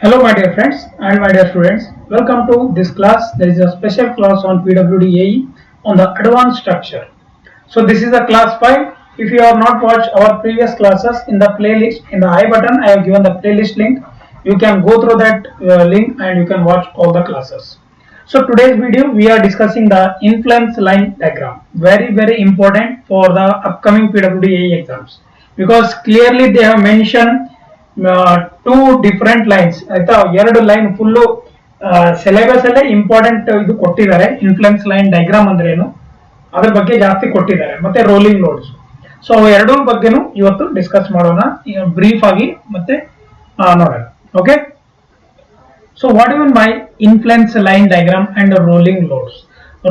Hello my dear friends and my dear students, welcome to this class. There is a special class on PWD-AE on the advanced structure. So this is the class 5. If you have not watched our previous classes, in the playlist, in the I button I have given the playlist link. You can go through that link and you can watch all the classes. So today's video we are discussing the influence line diagram. Very important for the upcoming PWD-AE exams, because clearly they have mentioned two different lines ಆಯ್ತಾ. ಎರಡು line full syllabus ಅಲ್ಲೇ important ಇದು ಕೊಟ್ಟಿದ್ದಾರೆ. Influence line diagram ಅಂದ್ರೆ ಏನು ಅದ್ರ ಬಗ್ಗೆ ಜಾಸ್ತಿ ಕೊಟ್ಟಿದ್ದಾರೆ, ಮತ್ತೆ ರೋಲಿಂಗ್ ಲೋಡ್ಸ್. ಸೊ ಎರಡೂ ಬಗ್ಗೆನೂ ಇವತ್ತು ಡಿಸ್ಕಸ್ ಮಾಡೋಣ ಬ್ರೀಫ್ ಆಗಿ ಮತ್ತೆ ನೋಡೋಣ. Okay, so what you mean by influence line diagram and rolling loads.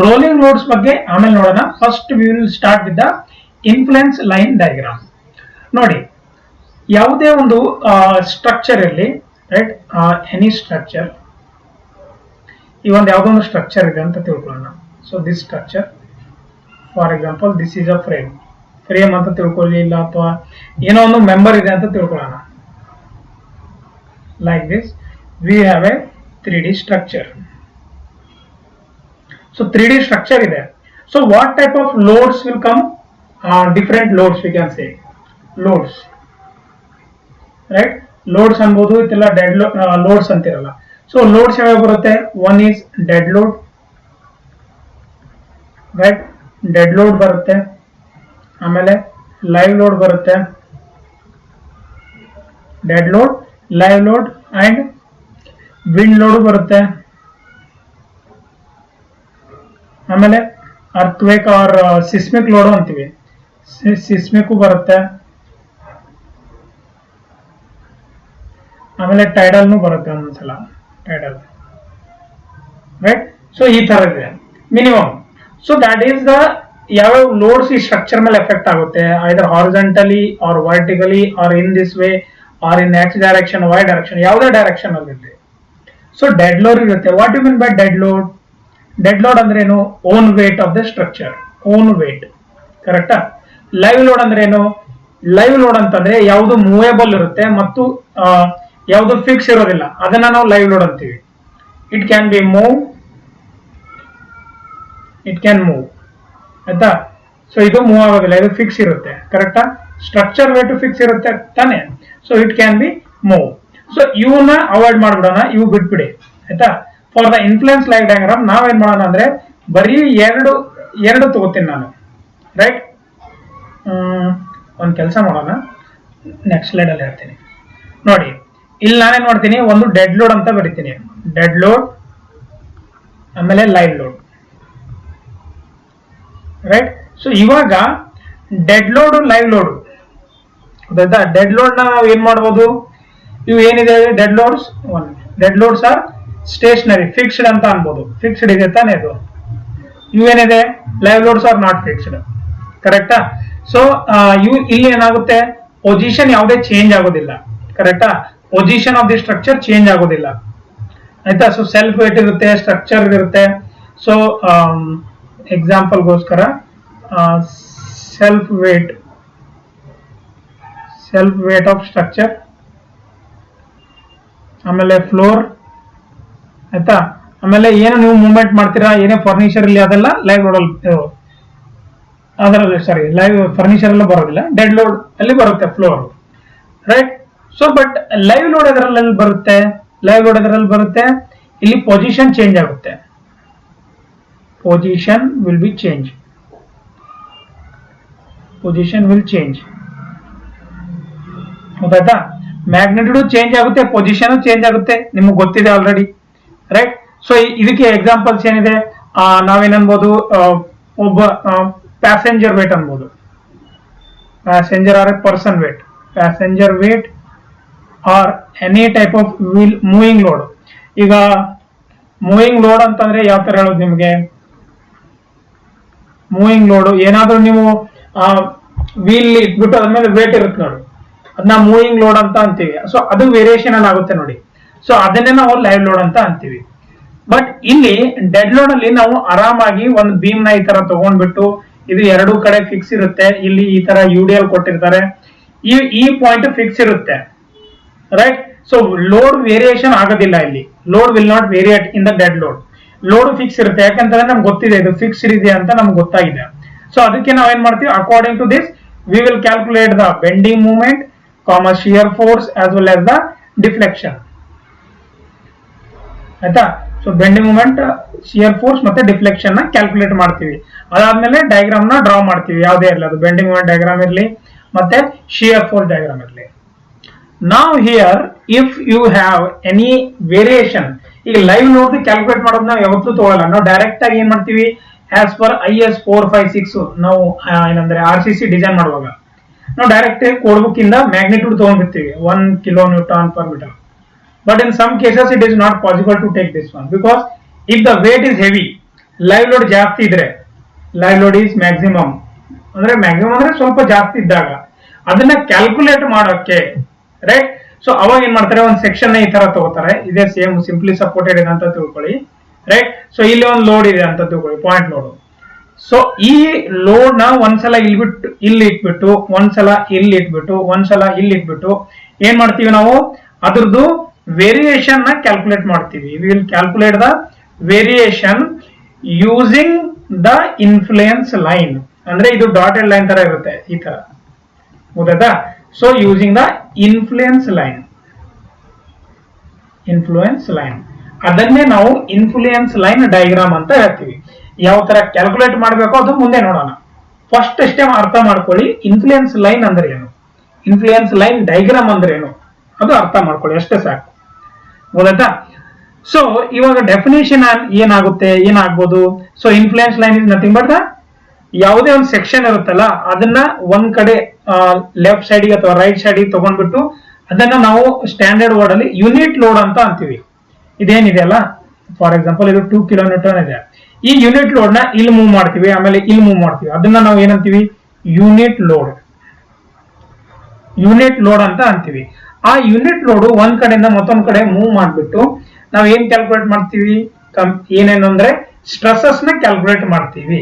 Rolling loads ಬಗ್ಗೆ ಆಮೇಲೆ ನೋಡೋಣ. First we will start with the influence line diagram. ನೋಡಿ, ಯಾವುದೇ ಒಂದು ಸ್ಟ್ರಕ್ಚರ್ ಇರಲಿ, ರೈಟ್, ಎನಿ ಸ್ಟ್ರಕ್ಚರ್, ಈ ಒಂದು ಯಾವುದೋ ಒಂದು ಸ್ಟ್ರಕ್ಚರ್ ಇದೆ ಅಂತ ತಿಳ್ಕೊಳ್ಳೋಣ. So this structure, for example this is a frame ಅಂತ ತಿಳ್ಕೊಳ್ಳಿ, ಇಲ್ಲ ಅಥವಾ ಏನೋ ಒಂದು ಮೆಂಬರ್ ಇದೆ ಅಂತ ತಿಳ್ಕೊಳ್ಳೋಣ. Like this we have a 3D structure. So 3D structure ಇದೆ. So what type of loads will come? Different loads we can say loads, right. Loads ಅನ್ಬೋದು, ಇದೆಲ್ಲ ಡೆಡ್ ಲೋಡ್ಸ್ ಅಂತಿರಲ್ಲ. ಸೊ ಲೋಡ್ಸ್ ಯಾವ್ಯಾವ ಬರುತ್ತೆ? One is dead load, right, dead load ಬರುತ್ತೆ. ಆಮೇಲೆ live load ಬರುತ್ತೆ, dead load, live load and wind load ಬರುತ್ತೆ. ಆಮೇಲೆ ಅರ್ಥ್ವೇಕ್ ಆರ್ ಸಿಸ್ಮಿಕ್ ಲೋಡ್ ಅಂತೀವಿ, ಸಿಸ್ಮಿಕ್ ಬರುತ್ತೆ. ಆಮೇಲೆ ಟೈಡಲ್ನು ಬರುತ್ತೆ ಒಂದೊಂದ್ಸಲ, ಟೈಡಲ್, ರೈಟ್. ಸೊ ಈ ತರ ಇದೆ minimum. So that is the ಯಾವ್ಯಾವ ಲೋಡ್ಸ್ ಈ ಸ್ಟ್ರಕ್ಚರ್ ಮೇಲೆ ಎಫೆಕ್ಟ್ ಆಗುತ್ತೆ, either horizontally or vertically or in this way or in x direction, y direction, ಯಾವುದೇ ಡೈರೆಕ್ಷನ್ ಅಲ್ಲಿ ಇರುತ್ತೆ. ಸೊ ಡೆಡ್ ಲೋಡ್ ಇರುತ್ತೆ. What you mean by dead load? Dead load ಅಂದ್ರೆ ಏನು? Own weight of the structure, own weight, ಕರೆಕ್ಟಾ. Live load ಅಂದ್ರೆ ಏನು? Live load ಅಂತಂದ್ರೆ ಯಾವುದು ಮೂವೇಬಲ್ ಇರುತ್ತೆ ಮತ್ತು ಯಾವುದು ಫಿಕ್ಸ್ ಇರೋದಿಲ್ಲ, ಅದನ್ನ ನಾವು ಲೈವ್ ಲೋಡ್ ಅಂತೀವಿ. It can be move, it can move, ಆಯ್ತಾ. ಸೊ ಇದು ಮೂವ್ ಆಗೋದಿಲ್ಲ, ಇದು ಫಿಕ್ಸ್ ಇರುತ್ತೆ, ಕರೆಕ್ಟಾ. ಸ್ಟ್ರಕ್ಚರ್ ವೇಟ್ ಫಿಕ್ಸ್ ಇರುತ್ತೆ ತಾನೆ. So it can be move. So ಇವನ್ನ ಅವಾಯ್ಡ್ ಮಾಡ್ಬಿಡೋಣ, ಇವು ಬಿಟ್ಬಿಡಿ, ಆಯ್ತಾ. For the influence line diagram ನಾವೇನ್ ಮಾಡೋಣ ಅಂದ್ರೆ ಬರೀ ಎರಡು ತಗೋತೀನಿ ನಾನು, ರೈಟ್. ಒಂದು ಕೆಲಸ ಮಾಡೋಣ, ನೆಕ್ಸ್ಟ್ ಸ್ಲೈಡ್ ಅಲ್ಲಿ ಹೇಳ್ತೀನಿ ನೋಡಿ. ಇಲ್ಲಿ ನಾನೇನ್ ಮಾಡ್ತೀನಿ, ಒಂದು ಡೆಡ್ ಲೋಡ್ ಅಂತ ಬರೀತೀನಿ, ಡೆಡ್ ಲೋಡ್, ಆಮೇಲೆ ಲೈವ್ ಲೋಡ್, ರೈಟ್. ಸೊ ಇವಾಗ ಡೆಡ್ ಲೋಡ್, ಲೈವ್ ಲೋಡ್, ಗೊತ್ತಾಯ್ತಾ. ಡೆಡ್ ಲೋಡ್ ನ ನಾವು ಏನ್ ಮಾಡ್ಬೋದು? ಇವು ಏನಿದೆ dead loads, dead loads are stationary, fixed ಅಂತ ಅನ್ಬೋದು, ಫಿಕ್ಸ್ಡ್ ಇದೆ ತಾನೇ ಇದು. ಇವೇನಿದೆ live loads are not fixed, ಕರೆಕ್ಟಾ. ಸೊ ಇವು ಇಲ್ಲಿ ಏನಾಗುತ್ತೆ, ಪೊಸಿಷನ್ ಯಾವುದೇ ಚೇಂಜ್ ಆಗೋದಿಲ್ಲ, ಕರೆಕ್ಟಾ. Position of the structure change ಆಗೋದಿಲ್ಲ, ಆಯ್ತಾ. ಸೊ ಸೆಲ್ಫ್ ವೇಟ್ ಇರುತ್ತೆ, ಸ್ಟ್ರಕ್ಚರ್ ಇರುತ್ತೆ. ಸೊ ಎಕ್ಸಾಂಪಲ್ಗೋಸ್ಕರ ಸೆಲ್ಫ್ ವೇಟ್ ಆಫ್ ಸ್ಟ್ರಕ್ಚರ್, ಆಮೇಲೆ ಫ್ಲೋರ್, ಆಯ್ತಾ. ಆಮೇಲೆ ಏನು ನೀವು ಮೂವ್ಮೆಂಟ್ ಮಾಡ್ತೀರಾ, ಏನೇ ಫರ್ನಿಚರ್ ಇಲ್ಲಿ ಅದೆಲ್ಲ ಲೈವ್ ಲೋಡ್ ಅದರಲ್ಲಿ, ಸಾರಿ, ಲೈವ್ ಫರ್ನಿಚರ್ ಎಲ್ಲ ಬರೋದಿಲ್ಲ, ಡೆಡ್ ಲೋಡ್ ಅಲ್ಲಿ ಬರುತ್ತೆ floor, right. So but live load ಅದರಲ್ಲಿ ಬರುತ್ತೆ, ಇಲ್ಲಿ ಪೊಸಿಷನ್ ಚೇಂಜ್ ಆಗುತ್ತೆ, ಪೊಸಿಷನ್ ವಿಲ್ ಚೇಂಜ್, ಗೊತ್ತಾಯ್ತಾ. ಮ್ಯಾಗ್ನಿಟ್ಯೂಡ್ ಚೇಂಜ್ ಆಗುತ್ತೆ, ಪೊಸಿಷನ್ ಚೇಂಜ್ ಆಗುತ್ತೆ, ನಿಮಗೆ ಗೊತ್ತಿದೆ ಆಲ್ರೆಡಿ, ರೈಟ್. ಸೊ ಇದಕ್ಕೆ ಎಕ್ಸಾಂಪಲ್ಸ್ ಏನಿದೆ, ನಾವೇನನ್ಬೋದು, ಒಬ್ಬ ಪ್ಯಾಸೆಂಜರ್ ವೇಟ್ ಅನ್ಬೋದು, passenger or a person weight, passenger weight or any type of moving load. ಈಗ ಮೂವಿಂಗ್ ಲೋಡ್ ಅಂತಂದ್ರೆ ಯಾವ ತರ ಹೇಳೋದು ನಿಮಗೆ? ಮೂವಿಂಗ್ ಲೋಡ್ ಏನಾದ್ರೂ ನೀವು ವೀಲ್ ಇಟ್ಬಿಟ್ಟು ಅದ್ಮೇಲೆ ವೇಟ್ ಇರುತ್ತೆ ನೋಡಿ, ಅದನ್ನ ಮೂವಿಂಗ್ ಲೋಡ್ ಅಂತ ಅಂತೀವಿ. ಸೊ ಅದು ವೇರಿಯೇಷನ್ ಅಲ್ಲಿ ಆಗುತ್ತೆ ನೋಡಿ. ಸೊ ಅದನ್ನೇ ನಾವು ಲೈವ್ ಲೋಡ್ ಅಂತ ಅಂತೀವಿ. ಬಟ್ ಇಲ್ಲಿ ಡೆಡ್ ಲೋಡ್ ಅಲ್ಲಿ ನಾವು ಆರಾಮಾಗಿ ಒಂದು ಬೀಮ್ ನ ಈ ತರ ತಗೊಂಡ್ಬಿಟ್ಟು, ಇದು ಎರಡು ಕಡೆ ಫಿಕ್ಸ್ ಇರುತ್ತೆ, ಇಲ್ಲಿ ಈ ತರ UDL ಕೊಟ್ಟಿರ್ತಾರೆ, ಈ ಪಾಯಿಂಟ್ ಫಿಕ್ಸ್ ಇರುತ್ತೆ, ರೈಟ್. ಸೊ ಲೋಡ್ ವೇರಿಯೇಷನ್ ಆಗೋದಿಲ್ಲ ಇಲ್ಲಿ. Load will not variate in the dead load. Load fix ಇರುತ್ತೆ, ಯಾಕಂತಂದ್ರೆ ನಮ್ಗೆ ಗೊತ್ತಿದೆ ಇದು ಫಿಕ್ಸ್ಡ್ ಇದೆ ಅಂತ ನಮ್ಗೆ ಗೊತ್ತಾಗಿದೆ. ಸೊ ಅದಕ್ಕೆ ನಾವ್ ಏನ್ ಮಾಡ್ತೀವಿ, according to this we will calculate the bending movement, shear force as well as the deflection. ಆಯ್ತಾ? So bending movement, shear force ಮತ್ತೆ ಡಿಫ್ಲೆಕ್ಷನ್ ನ ಕ್ಯಾಲ್ಕುಲೇಟ್ ಮಾಡ್ತೀವಿ. ಅದಾದ್ಮೇಲೆ ಡಯಾಗ್ರಾಮ್ ನ ಡ್ರಾ ಮಾಡ್ತೀವಿ, ಯಾವುದೇ ಇರಲಿ, ಅದು ಬೆಂಡಿಂಗ್ ಮೂವ್ಮೆಂಟ್ ಡಯಾಗ್ರಾಮ್ ಇರಲಿ ಮತ್ತೆ ಶಿಯರ್ ಫೋರ್ಸ್ ಡಯಾಗ್ರಾಮ್ ಇರಲಿ. ನಾವ್ here if you have any variation, ಈಗ ಲೈವ್ ಲೋಡ್ ಕ್ಯಾಲ್ಕುಲೇಟ್ ಮಾಡೋದು ನಾವು ಯಾವತ್ತೂ ತಗೊಳ್ಳಲ್ಲ. ನಾವು ಡೈರೆಕ್ಟ್ ಆಗಿ ಏನ್ ಮಾಡ್ತೀವಿ, ಆಸ್ ಪರ್ IS 456 ನಾವು ಏನಂದ್ರೆ RCC ಡಿಸೈನ್ ಮಾಡುವಾಗ ನಾವು ಡೈರೆಕ್ಟ್ ಕೋಡ್ ಬುಕ್ ಇಂದ magnitude ತಗೊಂಡ್ಬಿಡ್ತೀವಿ 1 kN/m. But in some cases it is not possible to take this one, because if the weight is heavy, live load ಜಾಸ್ತಿ ಇದ್ರೆ, live load is maximum ಅಂದ್ರೆ ಸ್ವಲ್ಪ ಜಾಸ್ತಿ ಇದ್ದಾಗ ಅದನ್ನ ಕ್ಯಾಲ್ಕುಲೇಟ್ ಮಾಡೋಕೆ, ರೈಟ್? ಸೊ ಅವಾಗ ಏನ್ ಮಾಡ್ತಾರೆ, ಒಂದು ಸೆಕ್ಷನ್ ಈ ತರ ತಗೋತಾರೆ, ಇದೇ ಸೇಮ್ ಸಿಂಪ್ಲಿ ಸಪೋರ್ಟೆಡ್ ಇದೆ ಅಂತ ತಿಳ್ಕೊಳ್ಳಿ, ರೈಟ್? ಸೊ ಇಲ್ಲಿ ಒಂದು ಲೋಡ್ ಇದೆ ಅಂತ ತಿಳ್ಕೊಳ್ಳಿ, ಪಾಯಿಂಟ್ ಲೋಡ್. ಸೊ ಈ ಲೋಡ್ ನ ಒಂದ್ಸಲ ಇಲ್ಲಿ ಇಟ್ಬಿಟ್ಟು ಒಂದ್ಸಲ ಇಲ್ಲಿ ಇಟ್ಬಿಟ್ಟು ಒಂದ್ಸಲ ಇಲ್ಲಿ ಇಟ್ಬಿಟ್ಟು ಏನ್ ಮಾಡ್ತೀವಿ ನಾವು, ಅದ್ರದ್ದು ವೇರಿಯೇಷನ್ ನ ಕ್ಯಾಲ್ಕುಲೇಟ್ ಮಾಡ್ತೀವಿ. V will calculate the variation using the influence line. ಅಂದ್ರೆ ಇದು ಡಾಟೆಡ್ ಲೈನ್ ತರ ಇರುತ್ತೆ, ಈ ತರ, ಗೊತ್ತಾಯ್ತಾ? So using the influence line, ಅದನ್ನೇ ನಾವು ಇನ್ಫ್ಲೂಯೆನ್ಸ್ ಲೈನ್ ಡಯಾಗ್ರಾಮ್ ಅಂತ ಹೇಳ್ತೀವಿ. ಯಾವ ತರ ಕ್ಯಾಲ್ಕುಲೇಟ್ ಮಾಡಬೇಕು ಅದು ಮುಂದೆ ನೋಡೋಣ. ಫಸ್ಟ್ ಅಷ್ಟೇ ಅರ್ಥ ಮಾಡ್ಕೊಳ್ಳಿ, ಇನ್ಫ್ಲೂಯೆನ್ಸ್ ಲೈನ್ ಅಂದ್ರೆ ಏನು, ಇನ್ಫ್ಲೂಯೆನ್ಸ್ ಲೈನ್ ಡಯಾಗ್ರಾಮ್ ಅಂದ್ರೆ ಏನು, ಅದು ಅರ್ಥ ಮಾಡ್ಕೊಳ್ಳಿ, ಅಷ್ಟೇ ಸಾಕು, ಗೊತ್ತಾಯ್ತಾ? ಸೊ ಇವಾಗ ಡೆಫಿನೇಷನ್ ಏನಾಗ್ಬೋದು. So influence line is nothing but the, ಯಾವುದೇ ಒಂದು ಸೆಕ್ಷನ್ ಇರುತ್ತಲ್ಲ ಅದನ್ನ ಒಂದ್ ಕಡೆ ಲೆಫ್ಟ್ ಸೈಡ್ಗೆ ಅಥವಾ ರೈಟ್ ಸೈಡ್ಗೆ ತಗೊಂಡ್ಬಿಟ್ಟು ಅದನ್ನ ನಾವು ಸ್ಟ್ಯಾಂಡರ್ಡ್ ವರ್ಡ್ ಅಲ್ಲಿ ಯೂನಿಟ್ ಲೋಡ್ ಅಂತ ಅಂತೀವಿ. ಇದೇನಿದೆ ಅಲ್ಲ, ಫಾರ್ ಎಕ್ಸಾಂಪಲ್ ಇದು 2 kN ಇದೆ. ಈ ಯೂನಿಟ್ ಲೋಡ್ ನ ಇಲ್ಲಿ ಮೂವ್ ಮಾಡ್ತೀವಿ, ಆಮೇಲೆ ಇಲ್ಲಿ ಮೂವ್ ಮಾಡ್ತೀವಿ, ಅದನ್ನ ನಾವು ಏನಂತೀವಿ, ಯೂನಿಟ್ ಲೋಡ್ ಅಂತ ಅಂತೀವಿ. ಆ ಯೂನಿಟ್ ಲೋಡ್ ಒಂದ್ ಕಡೆಯಿಂದ ಮತ್ತೊಂದ್ ಕಡೆ ಮೂವ್ ಮಾಡ್ಬಿಟ್ಟು ನಾವ್ ಏನ್ ಕ್ಯಾಲ್ಕುಲೇಟ್ ಮಾಡ್ತೀವಿ, ಏನೇನು ಅಂದ್ರೆ ಸ್ಟ್ರೆಸಸ್ ನ ಕ್ಯಾಲ್ಕುಲೇಟ್ ಮಾಡ್ತೀವಿ,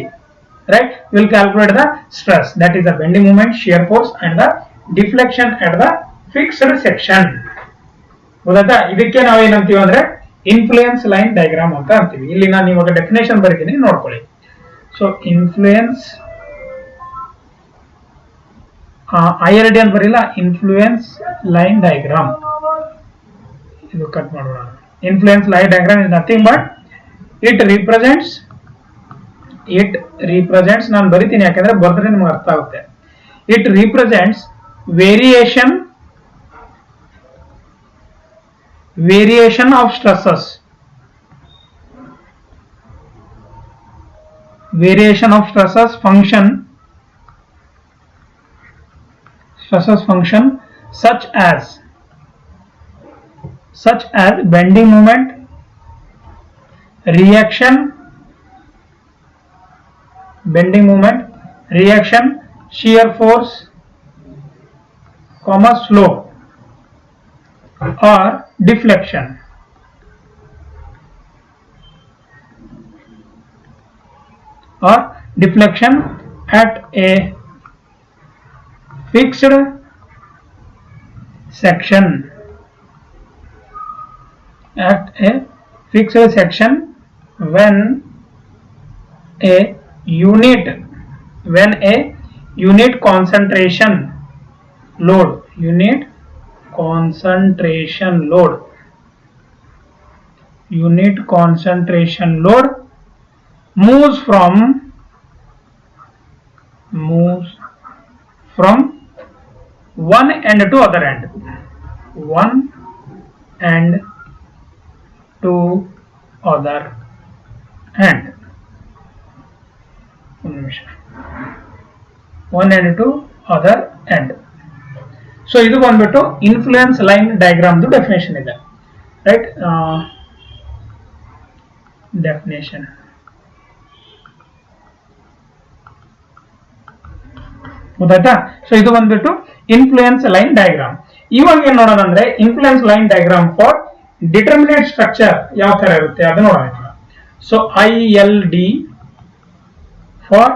right? Will calculate the stress, that is the bending movement, shear force and the deflection at the fixed section, ಗೊತ್ತಾಯ್ತಾ? ಇದಕ್ಕೆ ನಾವು ಏನಂತೀವಿ ಅಂದ್ರೆ ಇನ್ಫ್ಲೂಯೆನ್ಸ್ ಲೈನ್ ಡಯಾಗ್ರಾಮ್ ಅಂತ ಅಂತೀವಿ. ಇಲ್ಲಿ ನಾನು ಇವಾಗ ಡೆಫಿನೇಷನ್ ಬರೀತೀನಿ, ನೋಡ್ಕೊಳ್ಳಿ. ಸೊ ಇನ್ಫ್ಲೂಯೆನ್ಸ್ IRD ಅಂತ ಬರೀಲ್ಲ, ಇನ್ಫ್ಲೂಯೆನ್ಸ್ ಲೈನ್ ಡಯಾಗ್ರಾಮ್, ಇದು ಕಟ್ ಮಾಡೋಣ. Influence line diagram is nothing but it represents, ನಾನು ಬರಿತೀನಿ ಯಾಕಂದ್ರೆ ಬರ್ದ್ರೆ ನಿಮ್ಗೆ ಅರ್ಥ ಆಗುತ್ತೆ. It represents variation of stresses, function such as bending moment, reaction, shear force, slope or deflection. At a fixed section, when a unit concentration load moves from one end to other end, one end to other end. So ಇದು ಬಂದ್ಬಿಟ್ಟು influence line diagram definition ಇದೆ, right? Definition ಗೊತ್ತಾಯ್ತಾ? So ಇದು ಬಂದ್ಬಿಟ್ಟು influence line diagram. ಇವಾಗ ಏನ್ ನೋಡೋಣ ಅಂದ್ರೆ influence line diagram for determinate structure ಯಾವ ತರ ಇರುತ್ತೆ ಅದು ನೋಡೋಣ. So ILD for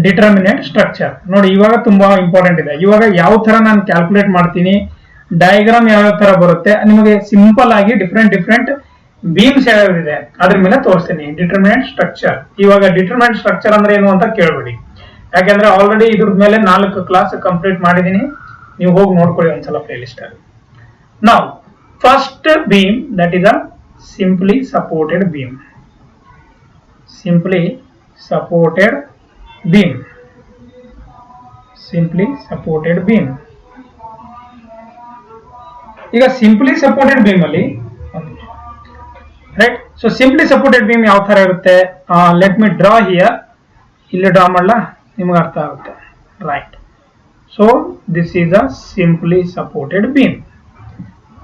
determinate structure ನೋಡಿ, ಇವಾಗ ತುಂಬಾ ಇಂಪಾರ್ಟೆಂಟ್ ಇದೆ. ಇವಾಗ ಯಾವ ತರ ನಾನು ಕ್ಯಾಲ್ಕುಲೇಟ್ ಮಾಡ್ತೀನಿ ಡಯಾಗ್ರಾಮ್ ಯಾವ ತರ ಬರುತ್ತೆ ನಿಮಗೆ ಸಿಂಪಲ್ ಆಗಿ ಡಿಫ್ರೆಂಟ್ ಬೀಮ್ಸ್ ಯಾವ್ಯಾವಿದೆ ಅದ್ರ ಮೇಲೆ ತೋರಿಸ್ತೀನಿ. Determinant structure. ಇವಾಗ ಡಿಟರ್ಮಿನೆಂಟ್ ಸ್ಟ್ರಕ್ಚರ್ ಅಂದ್ರೆ ಏನು ಅಂತ ಕೇಳಬೇಡಿ, ಯಾಕಂದ್ರೆ ಆಲ್ರೆಡಿ ಇದ್ರ ಮೇಲೆ 4 ಕ್ಲಾಸ್ ಕಂಪ್ಲೀಟ್ ಮಾಡಿದೀನಿ, ನೀವು ಹೋಗಿ ನೋಡ್ಕೊಳ್ಳಿ ಒಂದ್ಸಲ ಪ್ಲೇ ಲಿಸ್ಟ್ ಅಲ್ಲಿ. ನಾವು first beam that is a simply supported beam. Simply supported beam. Simply supported beam. ಈಗ ಸಿಂಪ್ಲಿ ಸಪೋರ್ಟೆಡ್ ಬೀಮ್ ಅಲ್ಲಿ right. So simply supported beam ಯಾವ ತರ ಇರುತ್ತೆ, ಲೆಟ್ ಮಿ ಡ್ರಾ ಹಿಯರ್. ಇಲ್ಲಿ ಡ್ರಾ ಮಾಡಲ, ನಿಮ್ಗೆ ಅರ್ಥ ಆಗುತ್ತೆ. Right. So this is a simply supported beam.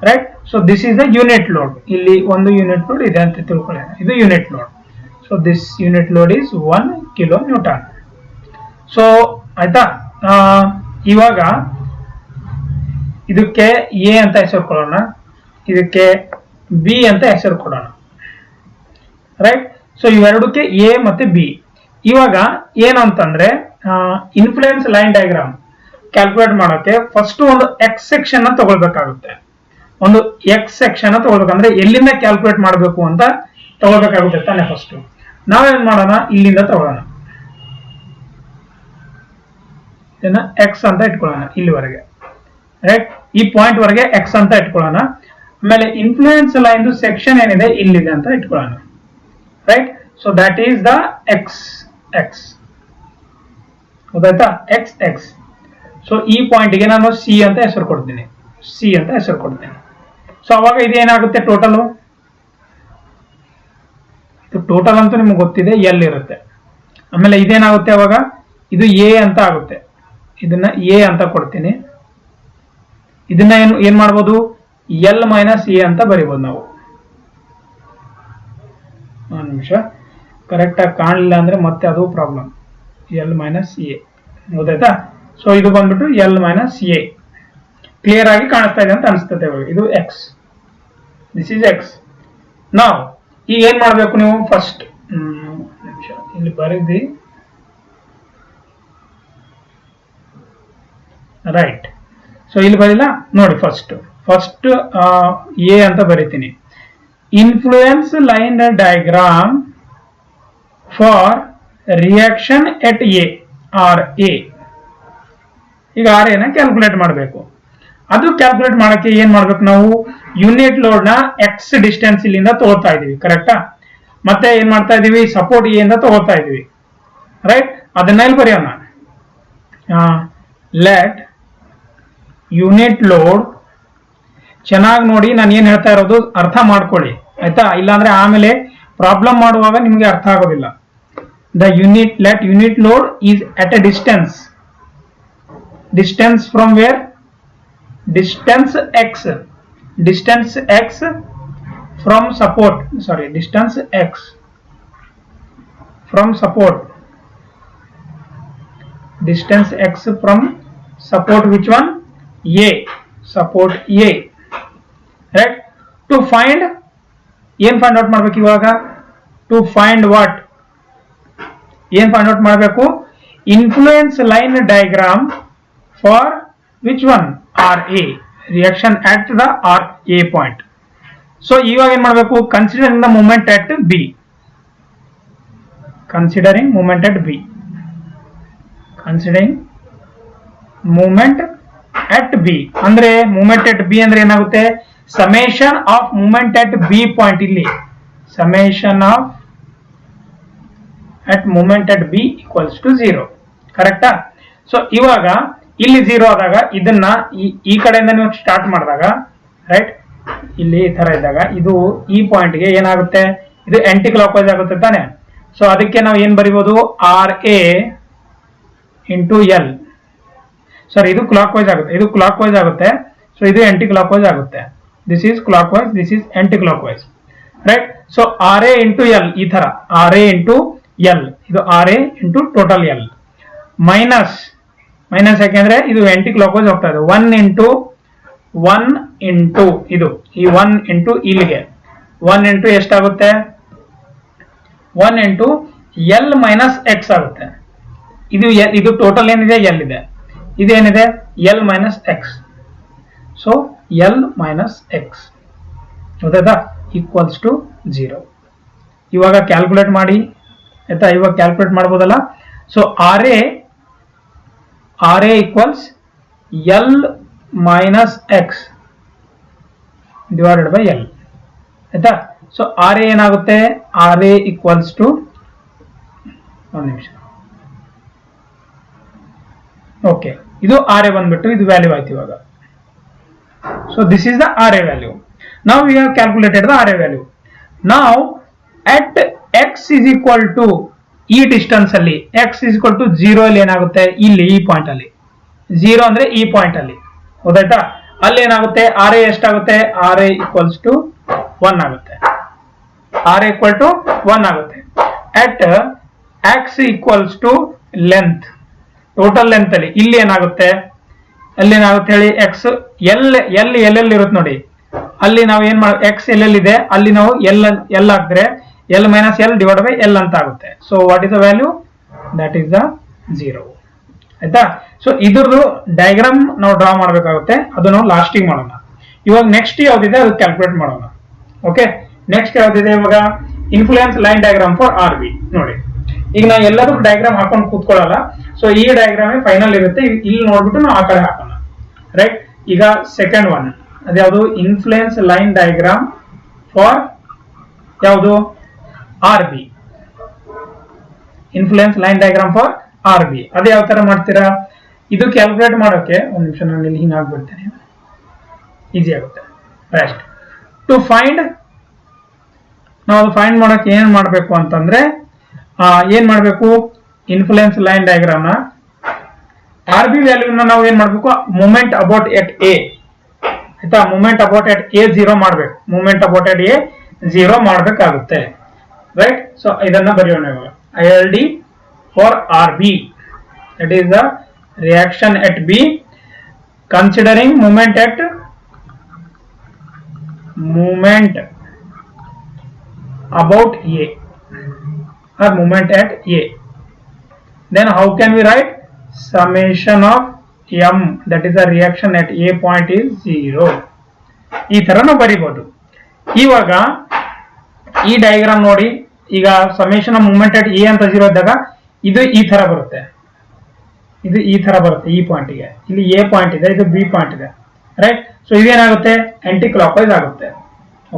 Right. So this is the unit load. ಇಲ್ಲಿ ಒಂದು ಯೂನಿಟ್ ಲೋಡ್ ಇದೆ ಅಂತ ತಿಳ್ಕೊಳ್ಳೋಣ. ಇದು unit load. So this unit load is 1 kilo Newton. So ಆಯ್ತಾ. ಇವಾಗ ಇದಕ್ಕೆ ಎ ಅಂತ ಹೆಸರು ಕೊಡೋಣ, ಇದಕ್ಕೆ ಬಿ ಅಂತ ಹೆಸರು ಕೊಡೋಣ. ರೈಟ್. ಸೊ ಇವೆರಡಕ್ಕೆ ಎ ಮತ್ತೆ ಬಿ. ಇವಾಗ ಏನು ಅಂತಂದ್ರೆ ಇನ್ಫ್ಲೂಯೆನ್ಸ್ ಲೈನ್ ಡಯಾಗ್ರಾಮ್ ಕ್ಯಾಲ್ಕುಲೇಟ್ ಮಾಡೋಕೆ ಫಸ್ಟ್ ಒಂದು ಎಕ್ಸ್ ಸೆಕ್ಷನ್ ತಗೊಳ್ಬೇಕಾಗುತ್ತೆ. ಒಂದು ಎಕ್ಸ್ ಸೆಕ್ಷನ್ ತಗೊಳ್ಬೇಕಂದ್ರೆ ಎಲ್ಲಿಂದ ಕ್ಯಾಲ್ಕುಲೇಟ್ ಮಾಡಬೇಕು ಅಂತ ತಗೊಳ್ಬೇಕಾಗುತ್ತೆ ತಾನೆ. ಫಸ್ಟ್ ನಾವೇನ್ ಮಾಡೋಣ, ಇಲ್ಲಿಂದ ತಗೊಳ್ಳೋಣ. ಎಕ್ಸ್ ಅಂತ ಇಟ್ಕೊಳ್ಳೋಣ ಇಲ್ಲಿವರೆಗೆ. ರೈಟ್. ಈ ಪಾಯಿಂಟ್ ವರೆಗೆ ಎಕ್ಸ್ ಅಂತ ಇಟ್ಕೊಳ್ಳೋಣ. ಆಮೇಲೆ ಇನ್ಫ್ಲೂಯೆನ್ಸ್ ಲೈನ್ ಸೆಕ್ಷನ್ ಏನಿದೆ ಇಲ್ಲಿದೆ ಅಂತ ಇಟ್ಕೊಳ್ಳೋಣ. Right. So that is the X. X ಗೊತ್ತಾಯ್ತಾ, ಎಕ್ಸ್ ಎಕ್ಸ್. ಸೊ ಈ ಪಾಯಿಂಟ್ಗೆ ನಾನು ಸಿ ಅಂತ ಹೆಸರು ಕೊಡ್ತೀನಿ. ಸಿ ಅಂತ ಹೆಸರು ಕೊಡ್ತೀನಿ. ಸೊ ಅವಾಗ ಇದೇನಾಗುತ್ತೆ, ಟೋಟಲ್ ಟೋಟಲ್ ಅಂತೂ ನಿಮ್ಗೆ ಗೊತ್ತಿದೆ, ಎಲ್ ಇರುತ್ತೆ. ಆಮೇಲೆ ಇದೇನಾಗುತ್ತೆ ಅವಾಗ, ಇದು ಎ ಅಂತ ಆಗುತ್ತೆ. ಇದನ್ನ ಎ ಅಂತ ಕೊಡ್ತೀನಿ. ಇದನ್ನ ಏನ್ ಮಾಡ್ಬೋದು, ಎಲ್ ಮೈನಸ್ ಎ ಅಂತ ಬರಿಬೋದು ನಾವು. ಒಂದು ನಿಮಿಷ, ಕರೆಕ್ಟ್ ಆಗಿ ಕಾಣಲಿಲ್ಲ ಅಂದ್ರೆ ಮತ್ತೆ ಅದು ಪ್ರಾಬ್ಲಮ್. ಎಲ್ ಮೈನಸ್ ಎ ಗೊತ್ತಾಯ್ತಾ. ಸೊ ಇದು ಬಂದ್ಬಿಟ್ಟು ಎಲ್ ಮೈನಸ್ ಎ. ಕ್ಲಿಯರ್ ಆಗಿ ಕಾಣಿಸ್ತಾ ಇದೆ ಅಂತ ಅನಿಸ್ತದೆ. ಇದು ಎಕ್ಸ್, ದಿಸ್ ಈಸ್ ಎಕ್ಸ್. ನಾವು ಈಗ ಏನ್ ಮಾಡ್ಬೇಕು, ನೀವು ಫಸ್ಟ್ ನಿಮಿಷ ಇಲ್ಲಿ ಬರೀದಿ. ರೈಟ್. ಸೊ ಇಲ್ಲಿ ಬರೀಲ್ಲ ನೋಡಿ. ಫಸ್ಟ್ ಎ ಅಂತ ಬರೀತೀನಿ. Influence line diagram for reaction at A R A. ಈಗ ಆರ್ ಎನ ಕ್ಯಾಲ್ಕುಲೇಟ್ ಮಾಡಬೇಕು. ಅದು ಕ್ಯಾಲ್ಕುಲೇಟ್ ಮಾಡಕ್ಕೆ ಏನ್ ಮಾಡ್ಬೇಕು ನಾವು, ಯೂನಿಟ್ ಲೋಡ್ ನ ಎಕ್ಸ್ ಡಿಸ್ಟೆನ್ಸ್ ಇಲ್ಲಿಂದ ತಗೋತಾ ಇದೀವಿ. ಕರೆಕ್ಟಾ. ಮತ್ತೆ ಏನ್ ಮಾಡ್ತಾ ಇದೀವಿ, ಸಪೋರ್ಟ್ ಎ ಇಂದ ತಗೋತಾ ಇದೀವಿ. ರೈಟ್. ಅದನ್ನ ಇಲ್ಲಿ ಬರೆಯೋಣ. Let unit load. ಚೆನ್ನಾಗಿ ನೋಡಿ, ನಾನು ಏನ್ ಹೇಳ್ತಾ ಇರೋದು ಅರ್ಥ ಮಾಡ್ಕೊಳ್ಳಿ ಆಯ್ತಾ. ಇಲ್ಲಾಂದ್ರೆ ಆಮೇಲೆ ಪ್ರಾಬ್ಲಮ್ ಮಾಡುವಾಗ ನಿಮ್ಗೆ ಅರ್ಥ ಆಗೋದಿಲ್ಲ. The unit let unit load is at a distance. Distance from where, distance X. Distance X from support, sorry distance X from support. Distance X from support. Which one, A. Support A. Right. To find, ಏನ್ find out ಮಾಡ್ಬೇಕು ಇವಾಗ, to find what, ಏನ್ find out ಮಾಡಬೇಕು, influence line diagram for which one, R A. Reaction at the R A point. So ಇವಾಗ ಏನ್ ಮಾಡಬೇಕು, considering the moment at B. Considering moment at B. Considering moment at B ಅಂದ್ರೆ, moment at B ಅಂದ್ರೆ ಏನಾಗುತ್ತೆ, summation of moment at B point. ಇಲ್ಲಿ summation of at moment at B equals to 0. ಕರೆಕ್ಟಾ. So ಇವಾಗ ಇಲ್ಲಿ 0 ಆದಾಗ ಇದನ್ನ ಈ ಕಡೆಯಿಂದ ನೀವು ಸ್ಟಾರ್ಟ್ ಮಾಡಿದಾಗ, ರೈಟ್, ಇಲ್ಲಿ ಈ ತರ ಇದ್ದಾಗ ಇದು ಈ ಪಾಯಿಂಟ್ಗೆ ಏನಾಗುತ್ತೆ, ಇದು ಆಂಟಿ ಕ್ಲಾಕ್ ವೈಸ್ ಆಗುತ್ತೆ ತಾನೆ. ಸೊ ಅದಕ್ಕೆ ನಾವು ಏನ್ ಬರಿಬಹುದು, R A into L. Sorry, ಇದು ಕ್ಲಾಕ್ ವೈಸ್ ಆಗುತ್ತೆ, ಇದು ಕ್ಲಾಕ್ ವೈಸ್ ಆಗುತ್ತೆ. ಸೊ ಇದು ಆಂಟಿ ಕ್ಲಾಕ್ ವೈಸ್ ಆಗುತ್ತೆ. This is clockwise, this is anticlockwise. Right. So R A into L, ಈ ತರ ಆರ್ ಎ ಇಂಟು ಎಲ್. ಇದು R A into total L minus minus ಯಾಕೆಂದ್ರೆ ಇದು aunty clock wise ಹೋಗ್ತಾ ಇದೆ. 1 into ಇದು, ಈ 1 ಇಂಟು ಇಲ್ಲಿಗೆ 1 ಇಂಟು ಎಷ್ಟಾಗುತ್ತೆ, 1 ಇಂಟು ಎಲ್ ಮೈನಸ್ ಎಕ್ಸ್ ಆಗುತ್ತೆ. ಇದು ಟೋಟಲ್ ಏನಿದೆ, ಎಲ್ ಇದೆ. ಇದೇನಿದೆ, L minus x. So L minus x ಗೊತ್ತಾಯ್ತಾ ಈಕ್ವಲ್ಸ್ ಟು 0. ಇವಾಗ ಕ್ಯಾಲ್ಕುಲೇಟ್ ಮಾಡಿ ಆಯ್ತಾ. ಇವಾಗ ಕ್ಯಾಲ್ಕುಲೇಟ್ ಮಾಡ್ಬೋದಲ್ಲ. So R A equals L minus x divided by L ಆಯ್ತಾ. ಸೊ ಆರ್ ಎ ಏನಾಗುತ್ತೆ, ಆರ್ ಎ ಈಕ್ವಲ್ಸ್ ಟು, ಒಂದು ನಿಮಿಷ, ಓಕೆ, ಇದು ಆರ್ ಎ ಬಂದ್ಬಿಟ್ಟು ಇದು ವ್ಯಾಲ್ಯೂ ಆಯ್ತು ಇವಾಗ. So this is the R A value. ನಾವು we have calculated the R A value. ನಾವು at X is equal to ಈ ಡಿಸ್ಟೆನ್ಸ್ ಅಲ್ಲಿ ಎಕ್ಸ್ ಇಸ್ ಈಕ್ವಲ್ ಟು 0 ಅಲ್ಲಿ ಏನಾಗುತ್ತೆ, ಇಲ್ಲಿ ಈ ಪಾಯಿಂಟ್ ಅಲ್ಲಿ 0 ಅಂದ್ರೆ ಈ ಪಾಯಿಂಟ್ ಅಲ್ಲಿ ಗೊತ್ತಾಯ್ತಾ. ಅಲ್ಲಿ ಏನಾಗುತ್ತೆ, ಆರ್ ಎ ಎಷ್ಟಾಗುತ್ತೆ, ಆರ್ ಎ ಈಕ್ವಲ್ಸ್ ಟು 1 ಆಗುತ್ತೆ. ಆರ್ ಈಕ್ವಲ್ ಟು 1 ಆಗುತ್ತೆ. At X equals to length, total length ಅಲ್ಲಿ ಇಲ್ಲಿ ಏನಾಗುತ್ತೆ, ಅಲ್ಲಿ ಏನಾಗುತ್ತೆ ಹೇಳಿ, ಎಕ್ಸ್ ಎಲ್ಲೆಲ್ಲಿ ಇರುತ್ತೆ ನೋಡಿ, ಅಲ್ಲಿ ನಾವು ಏನ್ ಮಾಡ, ಎಕ್ಸ್ ಎಲ್ಲೆಲ್ಲಿದೆ ಅಲ್ಲಿ ನಾವು ಎಲ್ ಹಾಕಿದ್ರೆ L minus L divide by L ಅಂತ ಆಗುತ್ತೆ. So what is the value, that is the 0 ಆಯ್ತಾ. ಸೊ ಇದ್ರದ್ದು ಡಯಾಗ್ರಾಮ್ ನಾವು ಡ್ರಾ ಮಾಡಬೇಕಾಗುತ್ತೆ, ಅದು ನಾವು ಲಾಸ್ಟಿಗೆ ಮಾಡೋಣ. ಇವಾಗ ನೆಕ್ಸ್ಟ್ ಯಾವ್ದಿದೆ ಅದು ಕ್ಯಾಲ್ಕುಲೇಟ್ ಮಾಡೋಣ. ಓಕೆ, ನೆಕ್ಸ್ಟ್ ಯಾವ್ದಿದೆ ಇವಾಗ, influence line diagram for R B. ನೋಡಿ ಈಗ ನಾವು ಎಲ್ಲದಕ್ಕೂ ಡಯಾಗ್ರಾಮ್ ಹಾಕೊಂಡು ಕೂತ್ಕೊಳ್ಳಲ್ಲ. ಸೊ ಈ ಡಯಾಗ್ರಾಮೇ ಫೈನಲ್ ಇರುತ್ತೆ, ಇಲ್ಲಿ ನೋಡ್ಬಿಟ್ಟು ನಾವು ಆ ಕಡೆ ಹಾಕೋಣ. ರೈಟ್, ಈಗ ಸೆಕೆಂಡ್ ಒನ್ ಅದ್ಯಾವುದು, ಇನ್ಫ್ಲೂಯೆನ್ಸ್ ಲೈನ್ ಡಯಾಗ್ರಾಮ್ ಫಾರ್ ಯಾವುದು, R B. Influence line diagram for R B. ಅದೇ ಯಾವ ತರ ಮಾಡ್ತೀರಾ, ಇದು ಕ್ಯಾಲ್ಕುಲೇಟ್ ಮಾಡೋಕೆ ಒಂದು ನಿಮಿಷ ನಾನು ಇಲ್ಲಿ ಹಿಂಗೆ ಹಾಕ್ಬಿಡ್ತೇನೆ, ಈಸಿ ಆಗುತ್ತೆ. ಬೆಸ್ಟ್ ಟು ಫೈಂಡ್, ನಾವು ಫೈಂಡ್ ಮಾಡೋಕೆ ಏನ್ ಮಾಡಬೇಕು ಅಂತಂದ್ರೆ, ಏನ್ ಮಾಡಬೇಕು, ಇನ್ಫ್ಲೂಯೆನ್ಸ್ ಲೈನ್ ಡಯಾಗ್ರಾಮ್ ನ ಆರ್ ಬಿ ವ್ಯಾಲ್ಯೂನ ನಾವು ಏನ್ ಮಾಡಬೇಕು, ಮೂಮೆಂಟ್ ಅಬೌಟ್ ಎಟ್ ಎ ಆಯ್ತಾ, ಮೂಮೆಂಟ್ ಅಬೌಟ್ ಎಟ್ ಎ 0 ಮಾಡ್ಬೇಕು, ಮೂಮೆಂಟ್ ಅಬೌಟ್ ಎಟ್ ಎ 0 ಮಾಡ್ಬೇಕಾಗುತ್ತೆ. ರೈಟ್, ಸೊ ಇದನ್ನ ಬರೆಯೋಣ ಇವಾಗ. I L D for R B, that is the reaction at B considering moment about A or moment at A. Then how can we write, summation of m, that is the reaction at A point is 0. ಈ ತರ ನಾವು ಬರೀಬಹುದು. ಇವಾಗ ಈ diagram ನೋಡಿ, ಈಗ summation of moment at A ಅಂತ 0 ಇದ್ದಾಗ ಇದು ಈ ತರ ಬರುತ್ತೆ, ಇದು ಈ ತರ ಬರುತ್ತೆ. ಈ ಪಾಯಿಂಟ್ಗೆ ಇಲ್ಲಿ ಎ ಪಾಯಿಂಟ್ ಇದೆ, ಇದು ಬಿ ಪಾಯಿಂಟ್ ಇದೆ. ರೈಟ್, ಸೊ ಇದೇನಾಗುತ್ತೆ, ಆಂಟಿ ಕ್ಲಾಕ್ ವೈಸ್ ಆಗುತ್ತೆ.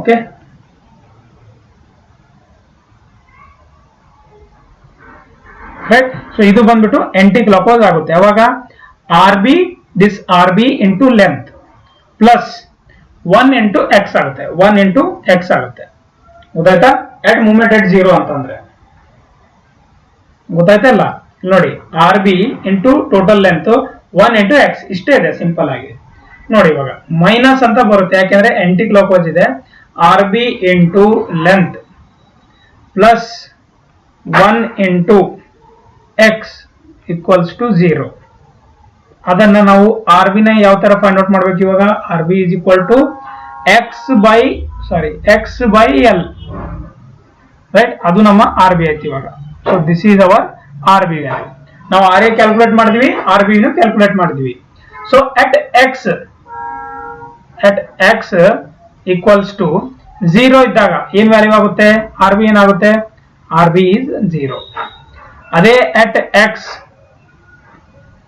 ಓಕೆ, ರೈಟ್, ಸೊ ಇದು ಬಂದ್ಬಿಟ್ಟು ಆಂಟಿ ಕ್ಲಾಕ್ ವೈಸ್ ಆಗುತ್ತೆ. ಅವಾಗ R B, this R B into length plus 1 into x ಆಗುತ್ತೆ, 1 ಇಂಟು ಎಕ್ಸ್ ಆಗುತ್ತೆ. ಗೊತ್ತಾಯ್ತಾ, ಎಟ್ ಮೂಮೆಂಟ್ ಎಟ್ 0 ಅಂತಂದ್ರೆ ಗೊತ್ತಾಯ್ತಲ್ಲ. ನೋಡಿ R B into total length 1 into X, ಇಷ್ಟೇ ಇದೆ ಸಿಂಪಲ್ ಆಗಿ. ನೋಡಿ ಇವಾಗ ಮೈನಸ್ ಅಂತ ಬರುತ್ತೆ, ಯಾಕೆಂದ್ರೆ ಆಂಟಿ ಕ್ಲಾಕ್ ವೈಸ್ ಇದೆ. R B into length plus 1 into X equals to 0. ಅದನ್ನ ನಾವು ಆರ್ ಬಿ ನ ಯಾವ ತರ ಫೈಂಡ್ ಔಟ್ ಮಾಡ್ಬೇಕು ಇವಾಗ, R B is equal to X by L. Right, ಅದು ನಮ್ಮ ಆರ್ ಬಿ ಆಯ್ತು ಇವಾಗ. So this is our R B value. ನಾವು ಆರ್ ಎ ಕ್ಯಾಲ್ಕುಲೇಟ್ ಮಾಡಿದ್ವಿ, ಆರ್ ಬಿ ನು ಕ್ಯಾಲ್ಕುಲೇಟ್ ಮಾಡಿದ್ವಿ. So at X equals to 0 ಇದ್ದಾಗ ಏನ್ ವ್ಯಾಲ್ಯೂ ಆಗುತ್ತೆ, ಆರ್ ಬಿ ಏನಾಗುತ್ತೆ, ಆರ್ ಬಿ ಇಸ್ 0. ಅದೇ at X,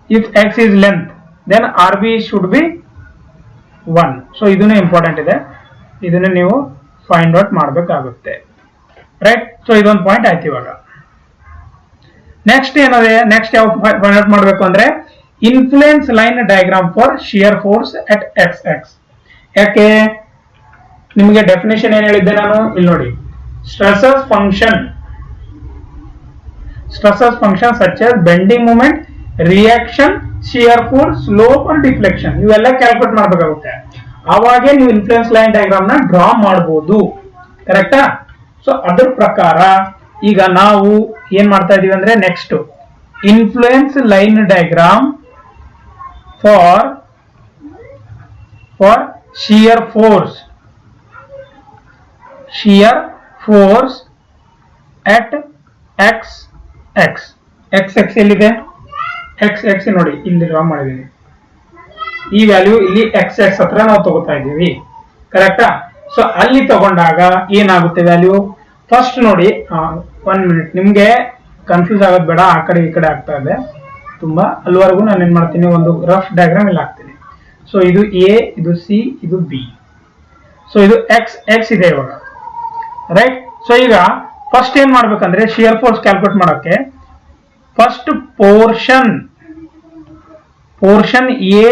if x is length, then rb should be 1. ಸೊ ಇದನ್ನು ಇಂಪಾರ್ಟೆಂಟ್ ಇದೆ, ಇದನ್ನು ನೀವು ಫೈಂಡ್ ಔಟ್ ಮಾಡಬೇಕಾಗುತ್ತೆ. ರೈಟ್, ಸೊ ಇದೊಂದು ಪಾಯಿಂಟ್ ಆಯ್ತು. ಇವಾಗ ನೆಕ್ಸ್ಟ್ ಏನದೆ, ನೆಕ್ಸ್ಟ್ ಯಾವ ಫೈಂಡ್ ಔಟ್ ಮಾಡಬೇಕು ಅಂದ್ರೆ, influence line diagram for shear force at X X. ಯಾಕೆ, ನಿಮಗೆ ಡೆಫಿನೇಷನ್ ಏನ್ ಹೇಳಿದ್ದೆ ನಾನು, ಇಲ್ಲಿ ನೋಡಿ, stresses function such as bending moment, reaction, shear force, slope and deflection, ಇವೆಲ್ಲ ಕ್ಯಾಲ್ಕುಲೇಟ್ ಮಾಡಬೇಕಾಗುತ್ತೆ. ಆವಾಗೇ ನೀವು ಇನ್ಫ್ಲೂಯೆನ್ಸ್ ಲೈನ್ ಡಯಾಗ್ರಾಮ್ ನ ಡ್ರಾ ಮಾಡಬಹುದು. ಕರೆಕ್ಟಾ? ಸೊ ಅದ್ರ ಪ್ರಕಾರ ಈಗ ನಾವು ಏನ್ ಮಾಡ್ತಾ ಇದೀವಿ ಅಂದ್ರೆ, next influence line diagram for shear force at X X. X X ಎಲ್ಲಿದೆ, ಎಕ್ಸ್ ಎಕ್ಸ್ ನೋಡಿ ಇಲ್ಲಿ ಡ್ರಾ ಮಾಡಿದೀನಿ. ಈ ವ್ಯಾಲ್ಯೂ ಇಲ್ಲಿ ಎಕ್ಸ್ ಎಕ್ಸ್ ಹತ್ರ ನಾವು ತಗೋತಾ ಇದ್ದೀವಿ, ಕರೆಕ್ಟಾ? ಸೊ ಅಲ್ಲಿ ತಗೊಂಡಾಗ ಏನಾಗುತ್ತೆ ವ್ಯಾಲ್ಯೂ? ಫಸ್ಟ್ ನೋಡಿ, 1 ಮಿನಿಟ್, ನಿಮ್ಗೆ ಕನ್ಫ್ಯೂಸ್ ಆಗೋದು ಬೇಡ, ಆ ಕಡೆ ಈ ಕಡೆ ಆಗ್ತಾ ಇದೆ ತುಂಬಾ. ಅಲ್ಲಿವರೆಗೂ ನಾನು ಏನ್ ಮಾಡ್ತೀನಿ, ಒಂದು ರಫ್ ಡಯಾಗ್ರಾಮ್ ಇಲ್ಲಿ ಹಾಕ್ತೀನಿ. ಸೊ ಇದು ಎ, ಇದು ಸಿ, ಇದು ಬಿ. ಸೊ ಇದು ಎಕ್ಸ್ ಎಕ್ಸ್ ಇದೆ ಇವಾಗ, ರೈಟ್? ಸೊ ಈಗ ಫಸ್ಟ್ ಏನ್ ಮಾಡ್ಬೇಕಂದ್ರೆ ಶಿಯರ್ ಫೋರ್ಸ್ ಕ್ಯಾಲ್ಕುಲೇಟ್ ಮಾಡಕ್ಕೆ ಫಸ್ಟ್ ಪೋರ್ಷನ್ ಎ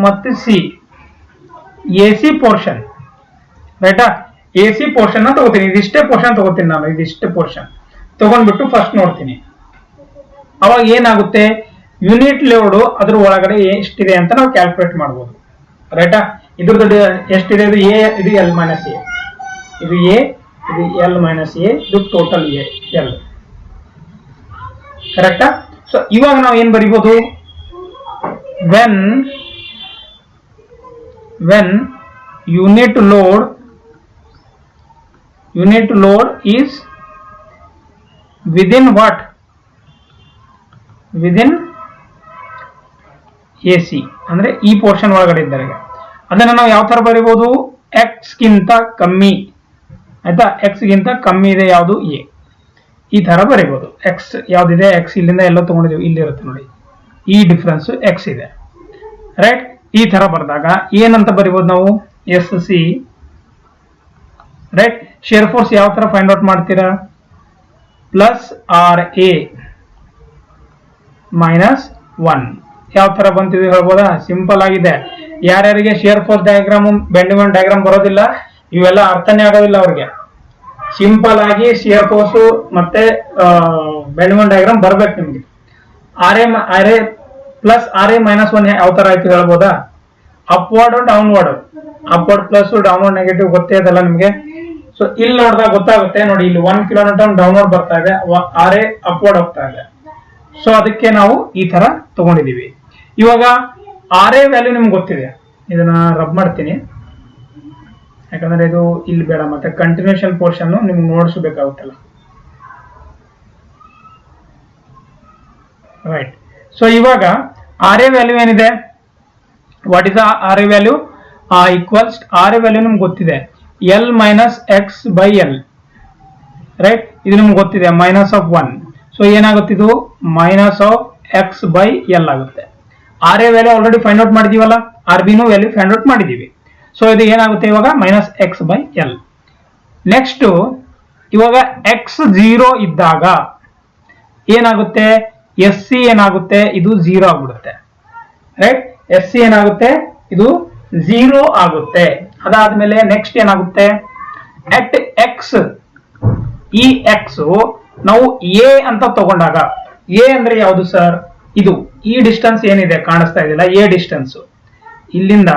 ಮತ್ತು ಸಿ, ಎ ಸಿ ಪೋರ್ಷನ್, ರೈಟಾ? ಎ ಸಿ ಪೋರ್ಷನ್ ತಗೋತೀನಿ, ಇದಿಷ್ಟೇ ಪೋರ್ಷನ್ ತಗೋತೀನಿ ನಾನು, ಇದಿಷ್ಟೇ ಪೋರ್ಷನ್ ತಗೊಂಡ್ಬಿಟ್ಟು ಫಸ್ಟ್ ನೋಡ್ತೀನಿ. ಅವಾಗ ಏನಾಗುತ್ತೆ, ಯೂನಿಟ್ ಲೋಡ್ ಅದ್ರ ಒಳಗಡೆ ಎಷ್ಟಿದೆ ಅಂತ ನಾವು ಕ್ಯಾಲ್ಕುಲೇಟ್ ಮಾಡ್ಬೋದು, ರೈಟಾ? ಇದ್ರದ್ದು ಎಷ್ಟಿದೆ, ಇದು ಎ, ಇದು ಎಲ್ ಮೈನಸ್ ಎ, ಇದು ಎ, ಇದು ಎಲ್ ಮೈನಸ್ ಎ, ಇದು ಟೋಟಲ್ ಎ ಎಲ್, ಕರೆಕ್ಟಾ? ಸೊ ಇವಾಗ ನಾವು ಏನ್ ಬರಿಬಹುದು, when unit load is within what, within AC ಅಂದ್ರೆ ಈ ಪೋರ್ಷನ್ ಒಳಗಡೆ ಇದ್ದರೆ ಅದನ್ನ ನಾವು ಯಾವ ತರ ಬರೀಬಹುದು, ಎಕ್ಸ್ ಗಿಂತ ಕಮ್ಮಿ, ಆಯ್ತಾ? ಎಕ್ಸ್ ಗಿಂತ ಕಮ್ಮಿ ಇದೆ ಯಾವುದು, ಎ, ಈ ತರ ಬರೀಬಹುದು. ಎಕ್ಸ್ ಯಾವ್ದಿದೆ, ಎಕ್ಸ್ ಇಲ್ಲಿಂದ ಎಲ್ಲ ತಗೊಂಡಿದ್ದೀವಿ, ಇಲ್ಲಿ ಇರುತ್ತೆ ನೋಡಿ, ಈ ಡಿಫ್ರೆನ್ಸ್ ಎಕ್ಸ್ ಇದೆ, ರೈಟ್? ಈ ತರ ಬರೆದಾಗ ಏನಂತ ಬರೀಬಹುದು ನಾವು, S C, right? Shear force ಯಾವ ತರ ಫೈಂಡ್ ಔಟ್ ಮಾಡ್ತೀರಾ, ಪ್ಲಸ್ ಆರ್ ಎ ಮೈನಸ್ 1. ಯಾವ ತರ ಬಂತಿದೆ ಹೇಳ್ಬೋದಾ? ಸಿಂಪಲ್ ಆಗಿದೆ. ಯಾರ್ಯಾರಿಗೆ shear force diagram, bending diagram ಬರೋದಿಲ್ಲ, ಇವೆಲ್ಲ ಅರ್ಥನೇ ಆಗೋದಿಲ್ಲ ಅವ್ರಿಗೆ. ಸಿಂಪಲ್ ಆಗಿ ಶಿಯರ್ ಫೋರ್ಸ್ ಮತ್ತೆ ಬೆಂಡಿಂಗ್ ಡಯಾಗ್ರಾಮ್ ಬರ್ಬೇಕು ನಿಮ್ಗೆ. R A plus R A minus 1 ಯಾವ ತರ ಆಯ್ತು ಹೇಳ್ಬೋದಾ? Upward downward, upward plus downward negative ಗೊತ್ತೇ ಇದಲ್ಲ ನಿಮ್ಗೆ. ಸೊ ಇಲ್ಲಿ ನೋಡಿದಾಗ ಗೊತ್ತಾಗುತ್ತೆ ನೋಡಿ, ಇಲ್ಲಿ 1 ಕಿಲೋಮೀಟರ್ ಡೌನ್ವರ್ಡ್ ಬರ್ತಾ ಇದೆ, ಆರ್ ಎ ಅಪ್ವರ್ಡ್ ಹೋಗ್ತಾ ಇದೆ. ಸೊ ಅದಕ್ಕೆ ನಾವು ಈ ತರ ತಗೊಂಡಿದೀವಿ. ಇವಾಗ ಆರ್ ಎ ವ್ಯಾಲ್ಯೂ ನಿಮ್ಗೆ ಗೊತ್ತಿದೆ, ಇದನ್ನ ರಬ್ ಮಾಡ್ತೀನಿ ಯಾಕಂದ್ರೆ ಇದು ಇಲ್ಲಿ ಬೇಡ, ಮತ್ತೆ ಕಂಟಿನ್ಯೂಷನ್ ಪೋರ್ಷನ್ ನಿಮ್ಗೆ ನೋಡಿಸಬೇಕಾಗುತ್ತಲ್ಲ, ರೈಟ್? ಸೊ ಇವಾಗ ಆರ್ ಎ ವ್ಯಾಲ್ಯೂ ಏನಿದೆ, what is R A value? Equals R A value ನಿಮ್ಗೆ ಗೊತ್ತಿದೆ, L minus x by L, right? ಇದು ನಿಮ್ಗೆ ಗೊತ್ತಿದೆ, ಮೈನಸ್ ಆಫ್ 1. ಸೊ ಏನಾಗುತ್ತೆ, ಇದು minus of x by L ಆಗುತ್ತೆ. R A value already find out ಮಾಡಿದೀವಲ್ಲ, ಆರ್ ಬಿನೂ ವ್ಯಾಲ್ಯೂ ಫೈಂಡ್ ಔಟ್ ಮಾಡಿದೀವಿ. ಸೊ ಇದು ಏನಾಗುತ್ತೆ ಇವಾಗ, minus x by L. Next ಇವಾಗ ಎಕ್ಸ್ 0 ಇದ್ದಾಗ ಏನಾಗುತ್ತೆ, ಎಸ್ ಸಿ ಏನಾಗುತ್ತೆ, ಇದು 0 ಆಗ್ಬಿಡುತ್ತೆ, ರೈಟ್? ಎಸ್ ಸಿ ಏನಾಗುತ್ತೆ, ಇದು 0 ಆಗುತ್ತೆ. ಅದಾದ್ಮೇಲೆ ನೆಕ್ಸ್ಟ್ ಏನಾಗುತ್ತೆ, ಅಟ್ ಎಕ್ಸ್, ಈ ಎಕ್ಸ್ ನಾವು ಎ ಅಂತ ತಗೊಂಡಾಗ, ಎ ಅಂದ್ರೆ ಯಾವುದು ಸರ್, ಇದು ಈ ಡಿಸ್ಟೆನ್ಸ್ ಏನಿದೆ ಕಾಣಿಸ್ತಾ ಇದೆಯಲ್ಲ, ಎ ಡಿಸ್ಟೆನ್ಸ್ ಇಲ್ಲಿಂದ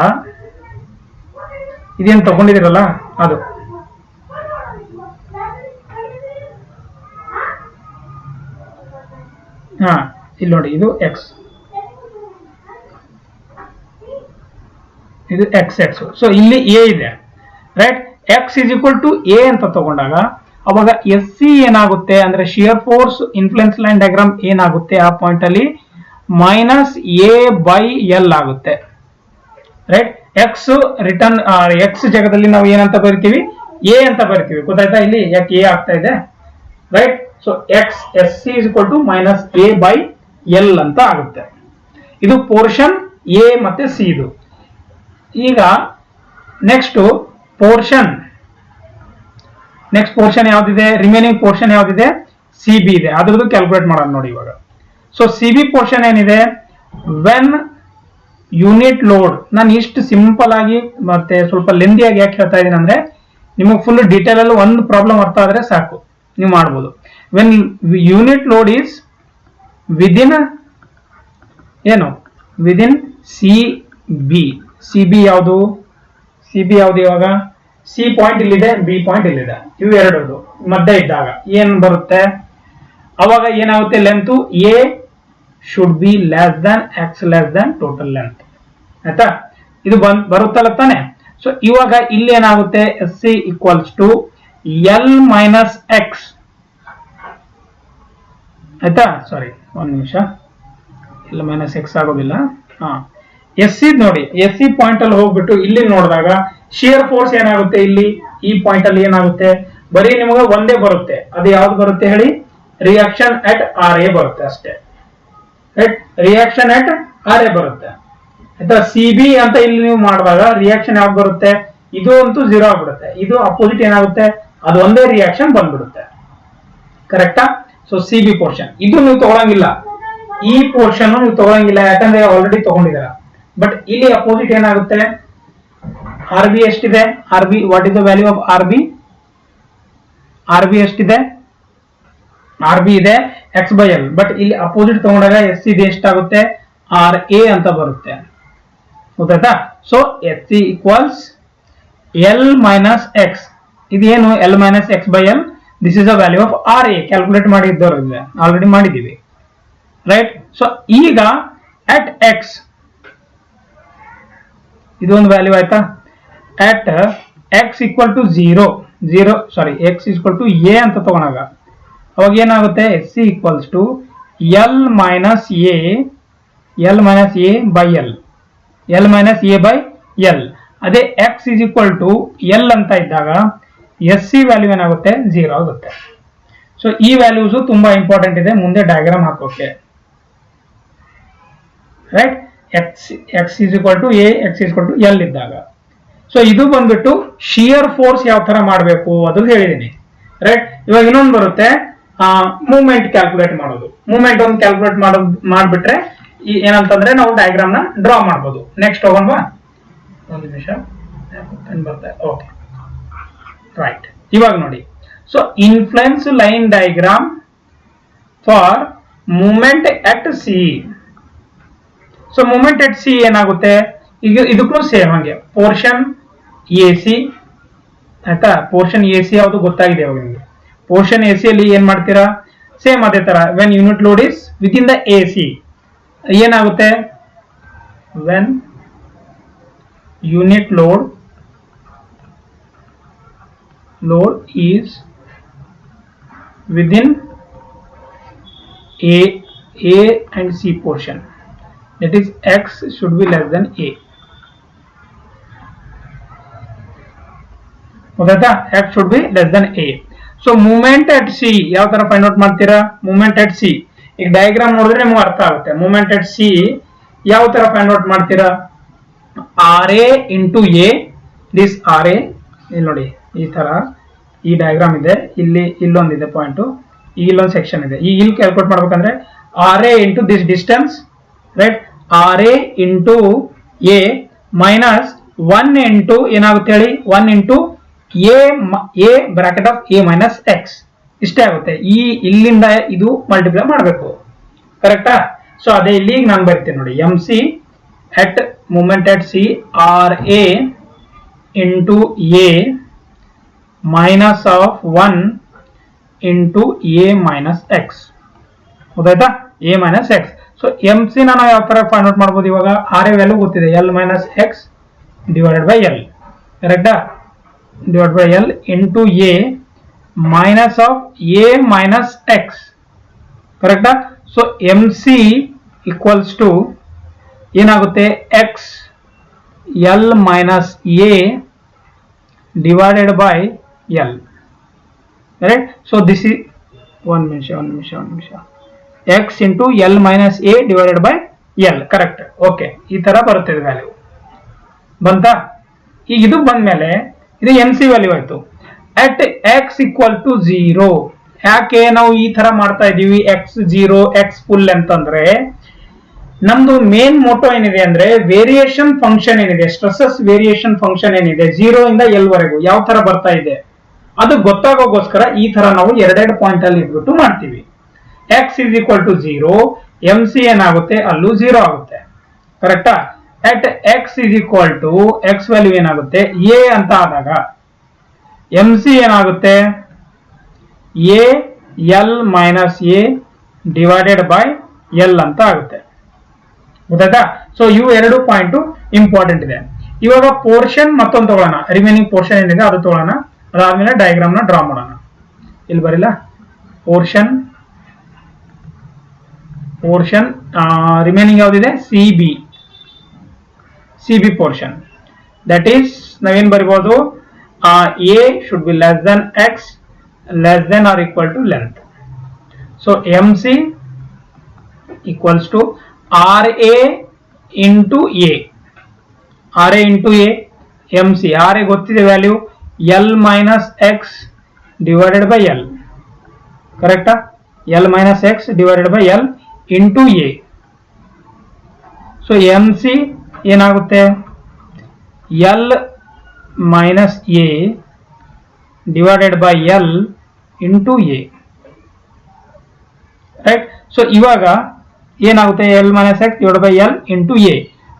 ಇದೇನು ತಗೊಂಡಿದಿರಲ್ಲ ಅದು, ಇಲ್ಲಿ ನೋಡಿ, ಇದು ಎಕ್ಸ್, ಇದು ಎಕ್ಸ್ ಎಕ್ಸ್. ಸೊ ಇಲ್ಲಿ ಎ ಇದೆ, right? X is equal to A ಅಂತ ತಗೊಂಡಾಗ ಅವಾಗ ಎಸ್ ಸಿ ಏನಾಗುತ್ತೆ ಅಂದ್ರೆ shear force influence line diagram ಏನಾಗುತ್ತೆ, ಆ ಪಾಯಿಂಟ್ ಅಲ್ಲಿ ಮೈನಸ್ ಎ ಬೈ ಎಲ್ ಆಗುತ್ತೆ, ರೈಟ್? ಎಕ್ಸ್ ರಿಟರ್ನ್ ಎಕ್ಸ್ ಜಾಗದಲ್ಲಿ ನಾವು ಏನಂತ ಬರಿತೀವಿ, ಎ ಅಂತ ಬರಿತೀವಿ, ಗೊತ್ತಾಯ್ತಾ? ಇಲ್ಲಿ ಯಾಕೆ ಎ ಆಗ್ತಾ ಇದೆ, right? So x S C is equal to minus A by L ಅಂತ ಆಗುತ್ತೆ. ಇದು ಪೋರ್ಷನ್ ಎ ಮತ್ತೆ ಸಿ ಇದು. ಈಗ ನೆಕ್ಸ್ಟ್ ಪೋರ್ಷನ್ ಯಾವ್ದಿದೆ, ರಿಮೈನಿಂಗ್ ಪೋರ್ಷನ್ ಯಾವ್ದಿದೆ, ಸಿ ಬಿ ಇದೆ, ಅದ್ರದ್ದು ಕ್ಯಾಲ್ಕುಲೇಟ್ ಮಾಡೋಣ ನೋಡಿ ಇವಾಗ. ಸೊ ಸಿ ಬಿ ಪೋರ್ಷನ್ ಏನಿದೆ, ವೆನ್ ಯೂನಿಟ್ ಲೋಡ್, ನಾನು ಇಷ್ಟು ಸಿಂಪಲ್ ಆಗಿ ಮತ್ತೆ ಸ್ವಲ್ಪ ಲೆಂದಿಯಾಗಿ ಯಾಕೆ ಹೇಳ್ತಾ ಇದ್ದೀನಿ ಅಂದ್ರೆ ನಿಮಗೆ ಫುಲ್ ಡೀಟೇಲ್ ಅಲ್ಲಿ ಒಂದು ಪ್ರಾಬ್ಲಮ್ ಅರ್ಥ ಆದ್ರೆ ಸಾಕು, ನೀವು ಮಾಡ್ಬೋದು. When unit load is within ಏನು, ವಿದಿನ್ ಸಿ ಬಿ ಯಾವುದು, ಇವಾಗ ಸಿ ಪಾಯಿಂಟ್ ಇಲ್ಲಿದೆ, ಬಿ ಪಾಯಿಂಟ್ ಇಲ್ಲಿದೆ, ಇವು ಎರಡು ಮಧ್ಯೆ ಇದ್ದಾಗ ಏನ್ ಬರುತ್ತೆ, ಅವಾಗ ಏನಾಗುತ್ತೆ, length a should be less than x less than total length, ಆಯ್ತಾ? ಇದು ಬರುತ್ತಲ್ಲ ತಾನೆ. ಸೊ ಇವಾಗ ಇಲ್ಲಿ ಏನಾಗುತ್ತೆ, S C equals to L minus x, ಆಯ್ತಾ? ಸಾರಿ, ಒಂದು ನಿಮಿಷ, ಎಲ್ ಮೈನಸ್ ಎಕ್ಸ್ ಆಗೋದಿಲ್ಲ, ಎಸ್ ಸಿ ನೋಡಿ, ಎಸ್ ಸಿ ಪಾಯಿಂಟ್ ಅಲ್ಲಿ ಹೋಗ್ಬಿಟ್ಟು ಇಲ್ಲಿ ನೋಡಿದಾಗ ಶಿಯರ್ ಫೋರ್ಸ್ ಏನಾಗುತ್ತೆ, ಇಲ್ಲಿ ಈ ಪಾಯಿಂಟ್ ಅಲ್ಲಿ ಏನಾಗುತ್ತೆ, ಬರೀ ನಿಮಗೆ ಒಂದೇ ಬರುತ್ತೆ. ಅದು ಯಾವ್ದು ಬರುತ್ತೆ ಹೇಳಿ, ರಿಯಾಕ್ಷನ್ ಅಟ್ ಆರ್ ಎ ಬರುತ್ತೆ ಅಷ್ಟೇ. Right, reaction at R A ಬರುತ್ತೆ ಆಯ್ತಾ. ಸಿ ಬಿ ಅಂತ ಇಲ್ಲಿ ನೀವು ಮಾಡಿದಾಗ ರಿಯಾಕ್ಷನ್ ಯಾವ್ದು ಬರುತ್ತೆ, ಇದು ಅಂತೂ 0 ಆಗ್ಬಿಡುತ್ತೆ. ಇದು ಅಪೋಸಿಟ್ ಏನಾಗುತ್ತೆ, ಅದು ಒಂದೇ ರಿಯಾಕ್ಷನ್ ಬಂದ್ಬಿಡುತ್ತೆ. ಕರೆಕ್ಟಾ? ಸೊ ಸಿ ಬಿ ಪೋರ್ಷನ್ ಇದು ನೀವು ತಗೊಳಂಗಿಲ್ಲ, ಈ ಪೋರ್ಷನ್ ನೀವು ತಗೊಳಂಗಿಲ್ಲ, ಯಾಕಂದ್ರೆ ಆಲ್ರೆಡಿ ತಗೊಂಡಿದ್ದೀರಾ. ಬಟ್ ಇಲ್ಲಿ ಅಪೋಸಿಟ್ ಏನಾಗುತ್ತೆ, ಆರ್ ಬಿ ಎಷ್ಟಿದೆ, R B what is the value of R B, R B ಎಷ್ಟಿದೆ, ಆರ್ ಬಿ ಇದೆ ಎಕ್ಸ್ ಬೈ ಎಲ್. ಬಟ್ ಇಲ್ಲಿ ಅಪೋಸಿಟ್ ತಗೊಂಡಾಗ ಎಸ್ ಸಿ ಎಷ್ಟಾಗುತ್ತೆ, ಆರ್ ಎ ಅಂತ ಬರುತ್ತೆ. ಗೊತ್ತಾಯ್ತಾ? So S C equals L minus x. ಇದೇನು L minus x by L, this is the value of R A. Calculate ಮಾಡಿದ್ದವ್ರು already ಮಾಡಿದ್ದೀವಿ. ರೈಟ್, ಸೊ ಈಗ ಅಟ್ ಎಕ್ಸ್ ಇದೊಂದು ವ್ಯಾಲ್ಯೂ ಆಯ್ತಾ. At x equal to 0 x equal to A ಅಂತ ತಗೊಂಡಾಗ ಅವಾಗ ಏನಾಗುತ್ತೆ, S C equals to L minus A by L, L minus A by L. ಅದೇ x is equal to L ಅಂತ ಇದ್ದಾಗ ಎಸ್ ಸಿ ವ್ಯಾಲ್ಯೂ ಏನಾಗುತ್ತೆ, 0 ಆಗುತ್ತೆ. ಸೊ ಈ ವ್ಯಾಲ್ಯೂಸ್ ತುಂಬಾ ಇಂಪಾರ್ಟೆಂಟ್ ಇದೆ ಮುಂದೆ ಡಯಾಗ್ರಾಮ್ ಹಾಕೋಕೆ. Right, X is equal to a, x is equal to L ಇದ್ದಾಗ. ಸೊ ಇದು ಬಂದ್ಬಿಟ್ಟು ಶಿಯರ್ ಫೋರ್ಸ್ ಯಾವ ತರ ಮಾಡಬೇಕು ಅದು ಹೇಳಿದೀನಿ. ರೈಟ್, ಇವಾಗ ಇನ್ನೊಂದು ಬರುತ್ತೆ ಮೂವ್ಮೆಂಟ್ ಕ್ಯಾಲ್ಕುಲೇಟ್ ಮಾಡೋದು. ಮೂವ್ಮೆಂಟ್ ಒಂದು ಕ್ಯಾಲ್ಕುಲೇಟ್ ಮಾಡ್ಬಿಟ್ರೆ ಏನಂತಂದ್ರೆ ನಾವು ಡಯಾಗ್ರಾಮ್ ನ ಡ್ರಾ ಮಾಡ್ಬೋದು. ನೆಕ್ಸ್ಟ್ ಹೋಗೋಣ, ಒಂದು ನಿಮಿಷ ಬರ್ತಾ. ಓಕೆ, ರೈಟ್, ಇವಾಗ ನೋಡಿ. So influence line diagram for movement at C. So movement at C ಏನಾಗುತ್ತೆ, ಈಗ ಇದಕ್ಕೂ ಸೇಮ್ ಹಂಗೆ ಪೋರ್ಷನ್ ಎ ಸಿ ಆಯ್ತಾ. ಪೋರ್ಷನ್ ಎ ಸಿ ಯಾವುದು ಗೊತ್ತಾಗಿದೆ ಇವಾಗ ನಿಮಗೆ. ಪೋರ್ಷನ್ ಎ ಸಿ ಅಲ್ಲಿ ಏನ್ ಮಾಡ್ತೀರಾ, ಸೇಮ್ ಅದೇ ತರ when unit load is within the A C ಏನಾಗುತ್ತೆ, when unit load is within A and C portion, that is x should be less than a. ಗೊತ್ತಾಯ್ತಾ, x should be less than a. So movement at C ಯಾವ ತರ find out ಮಾಡ್ತೀರಾ, movement at C ಈಗ diagram ನೋಡಿದ್ರೆ ನಿಮ್ಗೆ ಅರ್ಥ ಆಗುತ್ತೆ. Movement at C ಯಾವ ತರ ಫೈಂಡ್ ಔಟ್ ಮಾಡ್ತೀರಾ, R A into a, this R A ಇಲ್ಲಿ ನೋಡಿ ಈ ತರ ಈ ಡಯಾಗ್ರಾಮ್ ಇದೆ. ಇಲ್ಲಿ ಇಲ್ಲೊಂದಿದೆ ಪಾಯಿಂಟ್, ಇಲ್ಲೊಂದು ಸೆಕ್ಷನ್ ಇದೆ. ಈ ಇಲ್ಲಿ ಕ್ಯಾಲ್ಕುಲೇಟ್ ಮಾಡ್ಬೇಕಂದ್ರೆ R A into this distance, right, R A into A minus 1 into ಏನಾಗುತ್ತೆ ಹೇಳಿ, 1 into a bracket of A minus x, ಇಷ್ಟೇ ಆಗುತ್ತೆ. ಈ ಇಲ್ಲಿಂದ ಇದು ಮಲ್ಟಿಪ್ಲೈ ಮಾಡಬೇಕು. ಕರೆಕ್ಟಾ? ಸೊ ಅದೇ ಇಲ್ಲಿ ನಾನು ಬರ್ತೀನಿ ನೋಡಿ, M C at movement at C R A into a minus of 1 into a minus x. ಗೊತ್ತಾಯ್ತಾ, a minus x. So M C ನಾನು ಯಾವ ತರ ಫೈಂಡ್ ಔಟ್ ಮಾಡ್ಬೋದು, ಇವಾಗ ಆರ್ ಎ ವ್ಯಾಲ್ಯೂ ಗೊತ್ತಿದೆ, L minus x divided by L. ಕರೆಕ್ಟಾ, divide by L into A minus of A minus x. ಕರೆಕ್ಟಾ? So M C equals to ಏನಾಗುತ್ತೆ, x L minus A divided by L. Right? So this is one minute. X into L minus A divided by L. Correct. Okay. ಈ ತರ ಬರುತ್ತೆ value. ಬಂತಾ? ಈಗ ಇದು ಬಂದ್ಮೇಲೆ ಇದು ಎಂ ಸಿ ವ್ಯಾಲ್ಯೂ ಆಯ್ತು. At x equal to 0. ಯಾಕೆ ನಾವು ಈ ತರ ಮಾಡ್ತಾ ಇದೀವಿ, ಎಕ್ಸ್ 0 ಎಕ್ಸ್ ಫುಲ್ ಅಂತಂದ್ರೆ ನಮ್ದು ಮೇನ್ ಮೋಟೋ ಏನಿದೆ ಅಂದ್ರೆ ವೇರಿಯೇಷನ್ ಫಂಕ್ಷನ್ ಏನಿದೆ, ಸ್ಟ್ರೆಸಸ್ ವೇರಿಯೇಷನ್ ಫಂಕ್ಷನ್ ಏನಿದೆ 0 ಇಂದ ಎಲ್ ವರೆಗೂ ಯಾವ ತರ ಬರ್ತಾ ಇದೆ ಅದು ಗೊತ್ತಾಗೋಗೋಸ್ಕರ ಈ ತರ ನಾವು ಎರಡೆರಡು ಪಾಯಿಂಟ್ ಅಲ್ಲಿ ಇಟ್ಬಿಟ್ಟು ಮಾಡ್ತೀವಿ. X is equal to 0, M C ಏನಾಗುತ್ತೆ ಅಲ್ಲೂ 0 ಆಗುತ್ತೆ. ಕರೆಕ್ಟಾ? At X is equal to x value ಏನಾಗುತ್ತೆ ಎ ಅಂತ ಆದಾಗ ಎಂ ಸಿ ಏನಾಗುತ್ತೆ a L minus A divided by L ಅಂತ ಆಗುತ್ತೆ. ಗೊತ್ತಾಯ್ತಾ? ಸೊ ಇವು ಎರಡು ಪಾಯಿಂಟ್ ಇಂಪಾರ್ಟೆಂಟ್ ಇದೆ. ಇವಾಗ ಪೋರ್ಷನ್ ಮತ್ತೊಂದು ತಗೊಳ್ಳೋಣ, ರಿಮೈನಿಂಗ್ ಪೋರ್ಷನ್ ಏನಿದೆ ಅದು ತಗೊಳ್ಳೋಣ. ಅದಾದ್ಮೇಲೆ ಡಯಾಗ್ರಾಮ್ ನ ಡ್ರಾ ಮಾಡೋಣ. ಇಲ್ಲಿ ಬರಿಲ್ಲ, ಪೋರ್ಷನ್ ರಿಮೈನಿಂಗ್ ಯಾವ್ದಿದೆ, C B. C B portion. That is ನಾವೇನ್ ಬರಿಬಹುದು, A should be less than x, less than or equal to length. So M C equals to R A into A, R A into A, M C R A ಗೊತ್ತಿದೆ value L minus x divided by L, ಕರೆಕ್ಟಾ? L minus x divided by L into A. So M C ಏನಾಗುತ್ತೆ, L minus A divided by L into A, right? So ಇವಾಗ ಏನಾಗುತ್ತೆ, L minus x divide by L into A.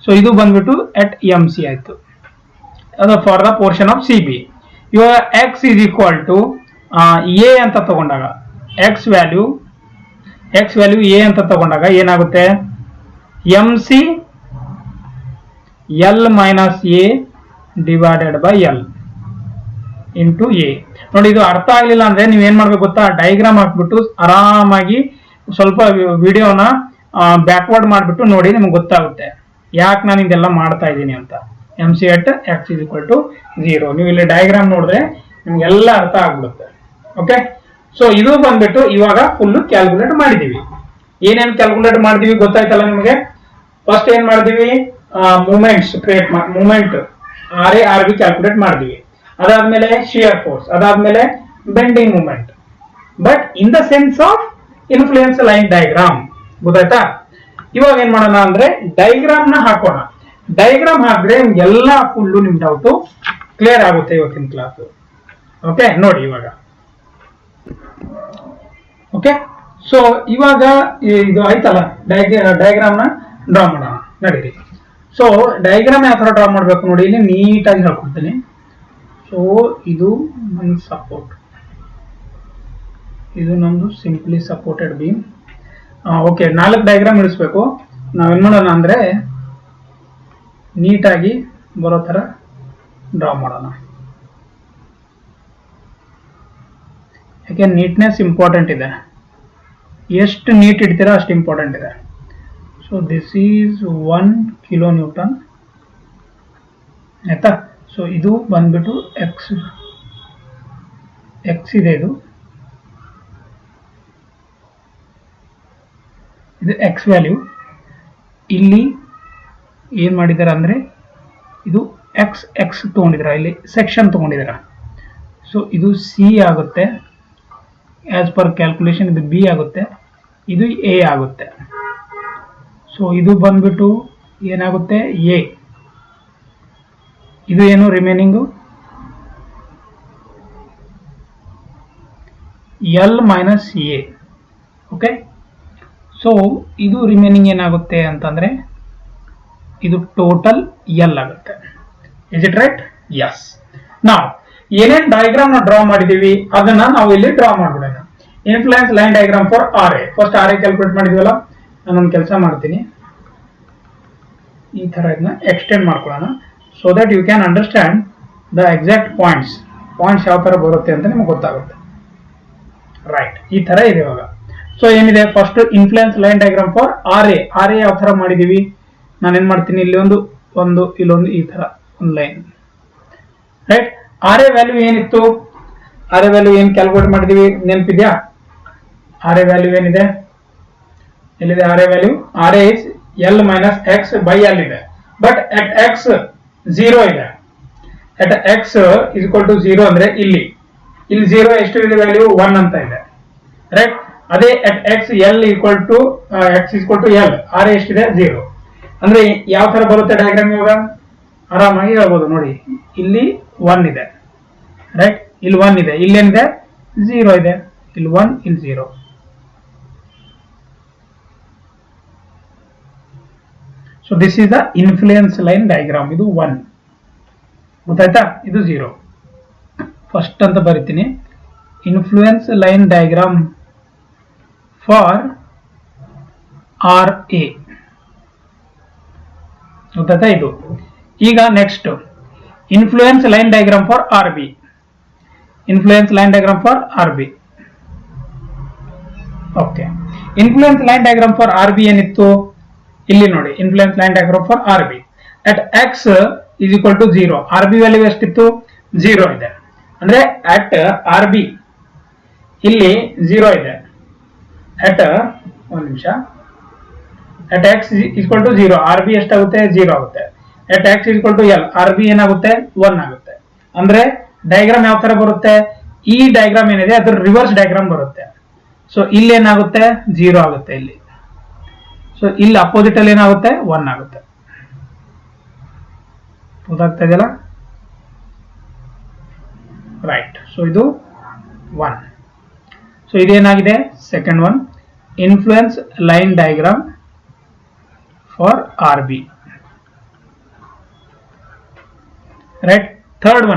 So ಇದು ಬಂದ್ಬಿಟ್ಟು at M C ಆಯ್ತು, ಅದು for the portion of C B. ಇವಾಗ x is equal to A ಅಂತ ತಗೊಂಡಾಗ, x value A ಅಂತ ತಗೊಂಡಾಗ ಏನಾಗುತ್ತೆ, M C L minus A divided by L into A. ನೋಡಿ, ಇದು ಅರ್ಥ ಆಗ್ಲಿಲ್ಲ ಅಂದ್ರೆ ನೀವೇನ್ ಮಾಡ್ಬೇಕು ಗೊತ್ತಾ, ಡಯಾಗ್ರಾಮ್ ಹಾಕ್ಬಿಟ್ಟು ಆರಾಮಾಗಿ ಸ್ವಲ್ಪ ವಿಡಿಯೋನ ಬ್ಯಾಕ್ವರ್ಡ್ ಮಾಡಿಬಿಟ್ಟು ನೋಡಿ, ನಿಮ್ಗೆ ಗೊತ್ತಾಗುತ್ತೆ ಯಾಕೆ ನಾನು ಇದೆಲ್ಲ ಮಾಡ್ತಾ ಇದ್ದೀನಿ ಅಂತ. M C at X is equal to 0. ನೀವು ಇಲ್ಲಿ ಡಯಾಗ್ರಾಮ್ ನೋಡಿದ್ರೆ ನಿಮ್ಗೆಲ್ಲ ಅರ್ಥ ಆಗ್ಬಿಡುತ್ತೆ. ಓಕೆ, ಸೊ ಇದು ಬಂದ್ಬಿಟ್ಟು ಇವಾಗ ಫುಲ್ ಕ್ಯಾಲ್ಕುಲೇಟ್ ಮಾಡಿದೀವಿ. ಏನೇನು ಕ್ಯಾಲ್ಕುಲೇಟ್ ಮಾಡಿದೀವಿ ಗೊತ್ತಾಯ್ತಲ್ಲ ನಿಮಗೆ. ಫಸ್ಟ್ ಏನ್ ಮಾಡಿದೀವಿ, moments create moment R A R B calculate ಮಾಡಿದೀವಿ. ಅದಾದ್ಮೇಲೆ ಶಿಯರ್ ಫೋರ್ಸ್, ಅದಾದ್ಮೇಲೆ bending moment, but in the sense of influence line diagram. ಗೊತ್ತಾಯ್ತಾ? ಇವಾಗ ಏನ್ ಮಾಡೋಣ ಅಂದ್ರೆ ಡಯಾಗ್ರಾಮ್ ನ ಹಾಕೋಣ. ಡಯಾಗ್ರಾಮ್ ಹಾಕಿದ್ರೆ ಎಲ್ಲ ಫುಲ್ಲು ನಿಮ್ ಡೌಟ್ ಕ್ಲಿಯರ್ ಆಗುತ್ತೆ ಇವತ್ತಿನ ಕ್ಲಾಸ್. ಓಕೆ, ನೋಡಿ ಇವಾಗ. ಓಕೆ, ಸೊ ಇವಾಗ ಇದು ಆಯ್ತಲ್ಲ, ಡಯಾಗ್ರಾಮ್ ನ ಡ್ರಾ ಮಾಡೋಣ, ನಡೀರಿ. ಸೊ ಡಯಾಗ್ರಾಮ್ ಯಾವ ತರ ಡ್ರಾ ಮಾಡ್ಬೇಕು ನೋಡಿ, ಇಲ್ಲಿ ನೀಟಾಗಿ ಹೇಳ್ಕೊಡ್ತೀನಿ. ಸೊ ಇದು ನನ್ನ ಸಪೋರ್ಟ್, ಇದು ನಮ್ದು simply supported beam. Okay, 4 diagram ಇಳಿಸ್ಬೇಕು. ನಾವೇನ್ ಮಾಡೋಣ ಅಂದ್ರೆ ನೀಟಾಗಿ ಬರೋ ತರ ಡ್ರಾ ಮಾಡೋಣ. ಯಾಕೆ ನೀಟ್ನೆಸ್ ಇಂಪಾರ್ಟೆಂಟ್ ಇದೆ, ಎಷ್ಟು ನೀಟ್ ಇಡ್ತೀರಾ ಅಷ್ಟು ಇಂಪಾರ್ಟೆಂಟ್ ಇದೆ. So this is 1 kilo Newton, ಆಯ್ತಾ? ಸೊ ಇದು ಬಂದ್ಬಿಟ್ಟು ಎಕ್ಸ್ ಇದೆ, ಇದು ಎಕ್ಸ್ ವ್ಯಾಲ್ಯೂ. ಇಲ್ಲಿ ಏನ್ ಮಾಡಿದಾರ ಅಂದ್ರೆ ಇದು ಎಕ್ಸ್ ತಗೊಂಡಿದ್ರ, ಇಲ್ಲಿ ಸೆಕ್ಷನ್ ತಗೊಂಡಿದಾರ. ಸೊ ಇದು ಸಿ ಆಗುತ್ತೆ ಆಸ್ ಪರ್ ಕ್ಯಾಲ್ಕುಲೇಷನ್, ಇದು ಬಿ ಆಗುತ್ತೆ, ಇದು ಎ ಆಗುತ್ತೆ. ಸೊ ಇದು ಬಂದ್ಬಿಟ್ಟು ಏನಾಗುತ್ತೆ ಎ, ಇದು ಏನು remaining L minus A. Okay, so ಇದು ರಿಮೈನಿಂಗ್ ಏನಾಗುತ್ತೆ ಅಂತಂದ್ರೆ ಇದು ಟೋಟಲ್ ಎಲ್ ಆಗುತ್ತೆ. Is it right? ಎಸ್. ನಾವು ಏನೇನ್ ಡಯಾಗ್ರಾಮ್ ನ ಡ್ರಾ ಮಾಡಿದೀವಿ ಅದನ್ನ ನಾವು ಇಲ್ಲಿ ಡ್ರಾ ಮಾಡ್ಬಿಡೋಣ. Influence line diagram for R A. First R A calculate ಮಾಡಿದ್ವಲ್ಲ, ನಾನೊಂದು ಕೆಲಸ ಮಾಡ್ತೀನಿ, ಈ ತರ ಇದನ್ನ ಎಕ್ಸ್ಟೆಂಡ್ ಮಾಡ್ಕೊಳ್ಳೋಣ, so that you can understand the exact points ಯಾವ ತರ ಬರುತ್ತೆ ಅಂತ ನಿಮ್ಗೆ ಗೊತ್ತಾಗುತ್ತೆ. ರೈಟ್, ಈ ತರ ಇದೆ ಇವಾಗ. ಸೊ ಏನಿದೆ, first influence line diagram for R A. R A ಯಾವ ತರ ಮಾಡಿದೀವಿ, ನಾನೇನ್ ಮಾಡ್ತೀನಿ, ಇಲ್ಲಿ ಇಲ್ಲೊಂದು ಈ ತರ ಒಂದು line, right? R A value ಏನಿತ್ತು, ಆರ್ ಎ ವ್ಯಾಲ್ಯೂ ಏನ್ ಕ್ಯಾಲ್ಕುಲೇಟ್ ಮಾಡಿದೀವಿ ನೆನಪಿದ್ಯಾ? ಆರ್ ಎ ವ್ಯಾಲ್ಯೂ ಏನಿದೆ, ಎಲ್ಲಿದೆ R A value? R A is L minus x by L ಇದೆ, ಬಟ್ ಅಟ್ ಎಕ್ಸ್ 0 ಇದೆ. At X is equal to 0 ಅಂದ್ರೆ ಇಲ್ಲಿ 0 ಎಷ್ಟು ಇದೆ ವ್ಯಾಲ್ಯೂ, 1 ಅಂತ ಇದೆ, ರೈಟ್? ಅದೇ at x L equal to L, R A ಎಷ್ಟಿದೆ 0. ಅಂದ್ರೆ ಯಾವ ತರ ಬರುತ್ತೆ ಡಯಾಗ್ರಾಮ್ ಇವಾಗ ಆರಾಮಾಗಿ ಹೇಳ್ಬೋದು ನೋಡಿ. ಇಲ್ಲಿ 1 ಇದೆ, ರೈಟ್? ಇಲ್ಲಿ 1 ಇದೆ, ಇಲ್ಲೇನಿದೆ 0 ಇದೆ, ಇಲ್ಲಿ 1, ಇಲ್ಲಿ 0. So this is the influence line diagram. ಇದು 1 ಗೊತ್ತಾಯ್ತಾ, ಇದು 0. ಫಸ್ಟ್ ಅಂತ ಬರಿತೀನಿ, influence line diagram for R A. ಗೊತ್ತಾಯ್ತಾ ಇದು. ಈಗ next influence line diagram for R B. Influence line diagram for R B. Okay, influence line diagram for R B ಏನಿತ್ತು, ಇಲ್ಲಿ ನೋಡಿ, influence line diagram for R B. at x is equal to 0. RB value ಎಷ್ಟಿತ್ತು? 0 ಇದೆ. ಅಂದ್ರೆ at RB ಇಲ್ಲಿ 0 ಇದೆ. at ಒಂದು ನಿಮಿಷ, at x is equal to 0, RB ಎಷ್ಟಾಗುತ್ತೆ? 0 ಆಗುತ್ತೆ. at x is equal to L, RB ಏನಾಗುತ್ತೆ? 1 ಆಗುತ್ತೆ. ಅಂದ್ರೆ ಡಯಾಗ್ರಾಮ್ ಯಾವ ತರ ಬರುತ್ತೆ? ಈ ಡಯಾಗ್ರಾಮ್ ಏನಿದೆ ಅದ್ರ ರಿವರ್ಸ್ ಡಯಾಗ್ರಾಮ್ ಬರುತ್ತೆ. ಸೊ ಇಲ್ಲಿ ಏನಾಗುತ್ತೆ? 0 ಆಗುತ್ತೆ ಇಲ್ಲಿ. ಸೊ ಇಲ್ಲಿ ಅಪೋಸಿಟ್ ಅಲ್ಲಿ ಏನಾಗುತ್ತೆ? 1 ಆಗುತ್ತೆ. ಗೊತ್ತಾಗ್ತಾ ಇದೆಯಲ್ಲ? ರೈಟ್. ಸೊ ಇದು 1. ಸೊ ಇದೇನಾಗಿದೆ? Second one, influence line diagram for RB. Right. Third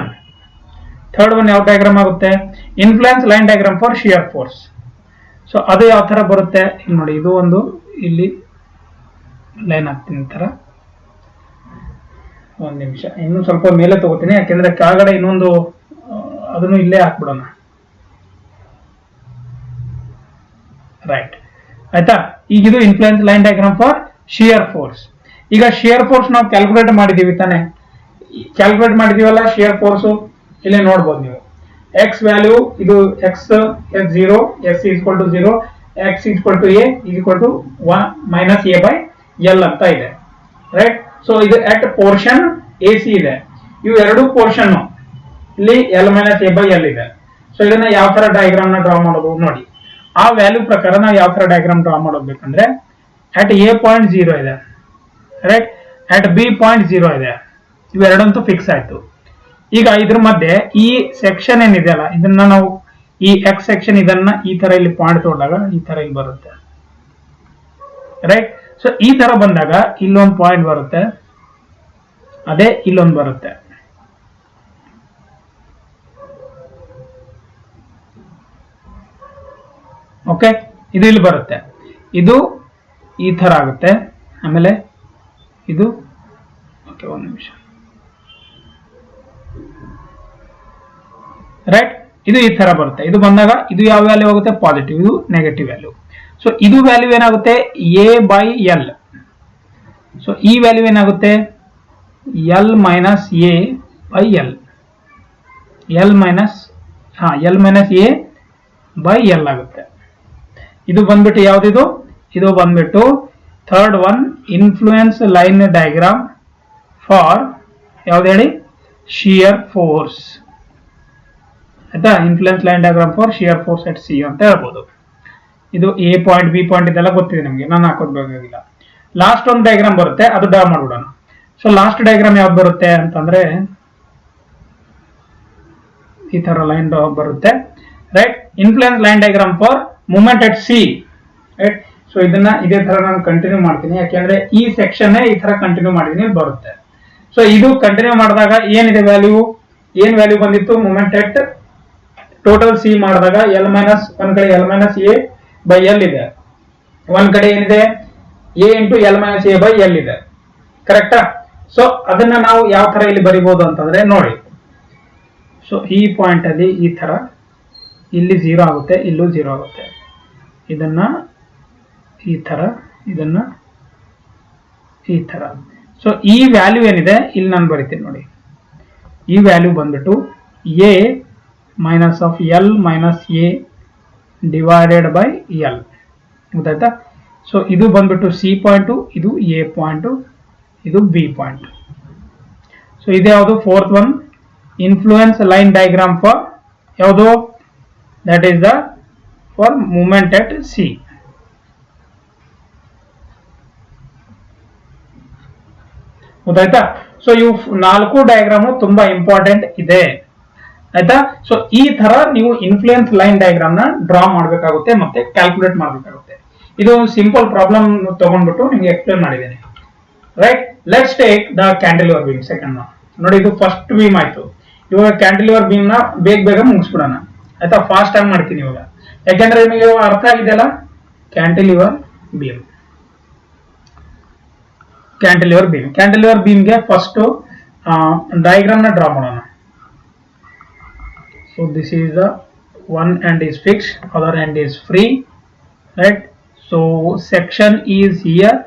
one ಯಾವ ಡಯಾಗ್ರಾಮ್ ಆಗುತ್ತೆ? Influence line diagram for shear force. So ಅದು ಯಾವ ತರ ಬರುತ್ತೆ ನೋಡಿ. ಇದು ಒಂದು ಇಲ್ಲಿ ಲೈನ್ ಹಾಕ್ತೀನಿ ತರ. ಒಂದು ನಿಮಿಷ, ಇನ್ನು ಸ್ವಲ್ಪ ಮೇಲೆ ತಗೋತೀನಿ, ಯಾಕೆಂದ್ರೆ ಕೆಳಗಡೆ ಇನ್ನೊಂದು ಅದನ್ನು ಇಲ್ಲೇ ಹಾಕ್ಬಿಡೋಣ. ರೈಟ್, ಆಯ್ತಾ? ಈಗ ಇದು influence line diagram for shear force. ಈಗ ಶಿಯರ್ ಫೋರ್ಸ್ ನಾವು ಕ್ಯಾಲ್ಕುಲೇಟ್ ಮಾಡಿದೀವಿ ತಾನೆ? ಕ್ಯಾಲ್ಕುಲೇಟ್ ಮಾಡಿದೀವಲ್ಲ ಶಿಯರ್ ಫೋರ್ಸ್. ಇಲ್ಲಿ ನೋಡ್ಬೋದು ನೀವು, ಎಕ್ಸ್ ವ್ಯಾಲ್ಯೂ ಇದು x S0, S equal to 0, x equal to A equal to 1 - A/L ಅಂತ ಇದೆ. ರೈಟ್. ಸೊ ಇದು ಅಟ್ ಪೋರ್ಷನ್ AC ಇದೆ. ಇವು ಎರಡು ಪೋರ್ಷನ್ ಇಲ್ಲಿ L - A/L ಇದೆ. ಸೊ ಇದನ್ನ ಯಾವ ತರ ಡಯಾಗ್ರಾಮ್ ನ ಡ್ರಾ ಮಾಡೋದು ನೋಡಿ. ಆ ವ್ಯಾಲ್ಯೂ ಪ್ರಕಾರ ನಾವು ಯಾವ ತರ ಡಯಾಗ್ರಾಮ್ ಡ್ರಾ ಮಾಡೋಬೇಕಂದ್ರೆ, ಅಟ್ A ಪಾಯಿಂಟ್ 0 ಇದೆ. ರೈಟ್. ಅಟ್ B ಪಾಯಿಂಟ್ 0 ಇದೆ. ಇವೆರಡಂತೂ ಫಿಕ್ಸ್ ಆಯ್ತು. ಈಗ ಇದ್ರ ಮಧ್ಯೆ ಈ ಸೆಕ್ಷನ್ ಏನಿದೆಯಲ್ಲ, ಇದನ್ನ ನಾವು ಈ ಎಕ್ಸ್ ಸೆಕ್ಷನ್ ಇದನ್ನ ಈ ತರ ಇಲ್ಲಿ ಪಾಯಿಂಟ್ ತೊಗೊಂಡಾಗ ಈ ತರ ಇಲ್ಲಿ ಬರುತ್ತೆ. ರೈಟ್. ಸೊ ಈ ತರ ಬಂದಾಗ ಇಲ್ಲೊಂದು ಪಾಯಿಂಟ್ ಬರುತ್ತೆ, ಅದೇ ಇಲ್ಲೊಂದು ಬರುತ್ತೆ. ಓಕೆ, ಇದು ಇಲ್ಲಿ ಬರುತ್ತೆ, ಇದು ಈ ತರ ಆಗುತ್ತೆ. ಆಮೇಲೆ ಇದು ಓಕೆ, ಒಂದು ನಿಮಿಷ. ರೈಟ್. ಇದು ಈ ತರ ಬರುತ್ತೆ. ಇದು ಬಂದಾಗ ಇದು ಯಾವ ವ್ಯಾಲ್ಯೂ ಆಗುತ್ತೆ? ಪಾಸಿಟಿವ್. ಇದು ನೆಗೆಟಿವ್ ವ್ಯಾಲ್ಯೂ. ಸೊ ಇದು ವ್ಯಾಲ್ಯೂ ಏನಾಗುತ್ತೆ? A/L. ಸೊ ಈ ವ್ಯಾಲ್ಯೂ ಏನಾಗುತ್ತೆ? L - A/L. L - A/L ಆಗುತ್ತೆ. ಇದು ಬಂದ್ಬಿಟ್ಟು ಯಾವ್ದಿದು? ಇದು ಬಂದ್ಬಿಟ್ಟು third one, influence line diagram for ಯಾವ್ದು ಹೇಳಿ? Shear force. ಆಯ್ತಾ? Influence line diagram for shear force at C ಅಂತ ಹೇಳ್ಬೋದು. ಇದು A ಪಾಯಿಂಟ್, B ಪಾಯಿಂಟ್ ಇದೆಲ್ಲ ಗೊತ್ತಿದೆ ನಿಮಗೆ, ನಾನು ಹಾಕೋದ್ ಬೇಕಾಗಿಲ್ಲ. ಲಾಸ್ಟ್ ಒಂದು ಡಯಾಗ್ರಾಮ್ ಬರುತ್ತೆ, ಅದು ಡ್ರಾ ಮಾಡ್ಬಿಡೋಣ. ಸೊ ಲಾಸ್ಟ್ ಡಯಾಗ್ರಾಮ್ ಯಾವ್ದು ಬರುತ್ತೆ ಅಂತಂದ್ರೆ ಈ ತರ ಲೈನ್ ಬರುತ್ತೆ. Right. Influence line diagram for movement at C. Right. So ಇದನ್ನ ಇದೇ ತರ ನಾನು ಕಂಟಿನ್ಯೂ ಮಾಡ್ತೀನಿ, ಯಾಕೆಂದ್ರೆ ಈ ಸೆಕ್ಷನ್ ಈ ತರ ಕಂಟಿನ್ಯೂ ಮಾಡಿದೀನಿ, ಬರುತ್ತೆ. ಸೊ ಇದು ಕಂಟಿನ್ಯೂ ಮಾಡಿದಾಗ ಏನಿದೆ ವ್ಯಾಲ್ಯೂ? ಏನ್ ವ್ಯಾಲ್ಯೂ ಬಂದಿತ್ತು? ಮೂವ್ಮೆಂಟ್ ಅಟ್ ಟೋಟಲ್ C ಮಾಡಿದಾಗ ಒಂದ್ ಕಡೆ L - A/L ಇದೆ, ಒಂದ್ ಕಡೆ ಏನಿದೆ? A × L - A/L ಇದೆ. ಕರೆಕ್ಟಾ? ಸೊ ಅದನ್ನ ನಾವು ಯಾವ ತರ ಇಲ್ಲಿ ಬರಿಬಹುದು ಅಂತಂದ್ರೆ ನೋಡಿ. ಸೊ ಈ ಪಾಯಿಂಟ್ ಅಲ್ಲಿ ಈ ತರ ಇಲ್ಲಿ 0 ಆಗುತ್ತೆ, ಇಲ್ಲೂ 0 ಆಗುತ್ತೆ. ಇದನ್ನ ಈ ತರ, ಇದನ್ನ ಈ ತರ. ಸೊ ಈ ವ್ಯಾಲ್ಯೂ ಏನಿದೆ ಇಲ್ಲಿ ನಾನು ಬರಿತೀನಿ ನೋಡಿ. ಈ ವ್ಯಾಲ್ಯೂ ಬಂದ್ಬಿಟ್ಟು A - L - A divided by L. ಗೊತ್ತಾಯ್ತಾ? ಸೊ ಇದು ಬಂದ್ಬಿಟ್ಟು C ಪಾಯಿಂಟ್, ಇದು A ಪಾಯಿಂಟ್, ಇದು B ಪಾಯಿಂಟ್. ಸೊ ಇದು ಯಾವುದು? Fourth one, influence line diagram for ಯಾವುದು? That is the for movement at C. ಗೊತ್ತಾಯ್ತಾ? ಸೊ ಇವು 4 ಡಯಾಗ್ರಾಮ್ ತುಂಬಾ ಇಂಪಾರ್ಟೆಂಟ್ ಇದೆ. ಆಯ್ತಾ? ಸೊ ಈ ತರ ನೀವು ಇನ್ಫ್ಲುಯೆನ್ಸ್ ಲೈನ್ ಡಯಾಗ್ರಾಮ್ ನ ಡ್ರಾ ಮಾಡಬೇಕಾಗುತ್ತೆ ಮತ್ತೆ ಕ್ಯಾಲ್ಕುಲೇಟ್ ಮಾಡಬೇಕಾಗುತ್ತೆ. ಇದು ಸಿಂಪಲ್ ಪ್ರಾಬ್ಲಮ್ ತಗೊಂಡ್ಬಿಟ್ಟು ನಿಮಗೆ ಎಕ್ಸ್ಪ್ಲೇನ್ ಮಾಡಿದ್ದೇನೆ. Right. Let's take the cantilever beam. Second one ನೋಡಿ, ಇದು ಫಸ್ಟ್ ಬೀಮ್ ಆಯ್ತು. ಇವಾಗ ಕ್ಯಾಂಟಿಲಿವರ್ ಬೀಮ್ ನ ಬೇಗ ಮುಗಿಸ್ಬಿಡೋಣ. ಆಯ್ತಾ? ಫಾಸ್ಟ್ ಆಗಿ ಮಾಡ್ತೀನಿ ಇವಾಗ, ಯಾಕೆಂದ್ರೆ ನಿಮಗೆ ಅರ್ಥ ಆಗಿದೆಯಲ್ಲ. ಕ್ಯಾಂಟಿಲಿವರ್ ಬೀಮ್, ಕ್ಯಾಂಟಿಲಿವರ್ ಬೀಮ್ಗೆ ಫಸ್ಟ್ ಡಯಾಗ್ರಾಮ್ ನ ಡ್ರಾ ಮಾಡೋಣ. So this is the one end is fixed, other end is free, right? So section is here,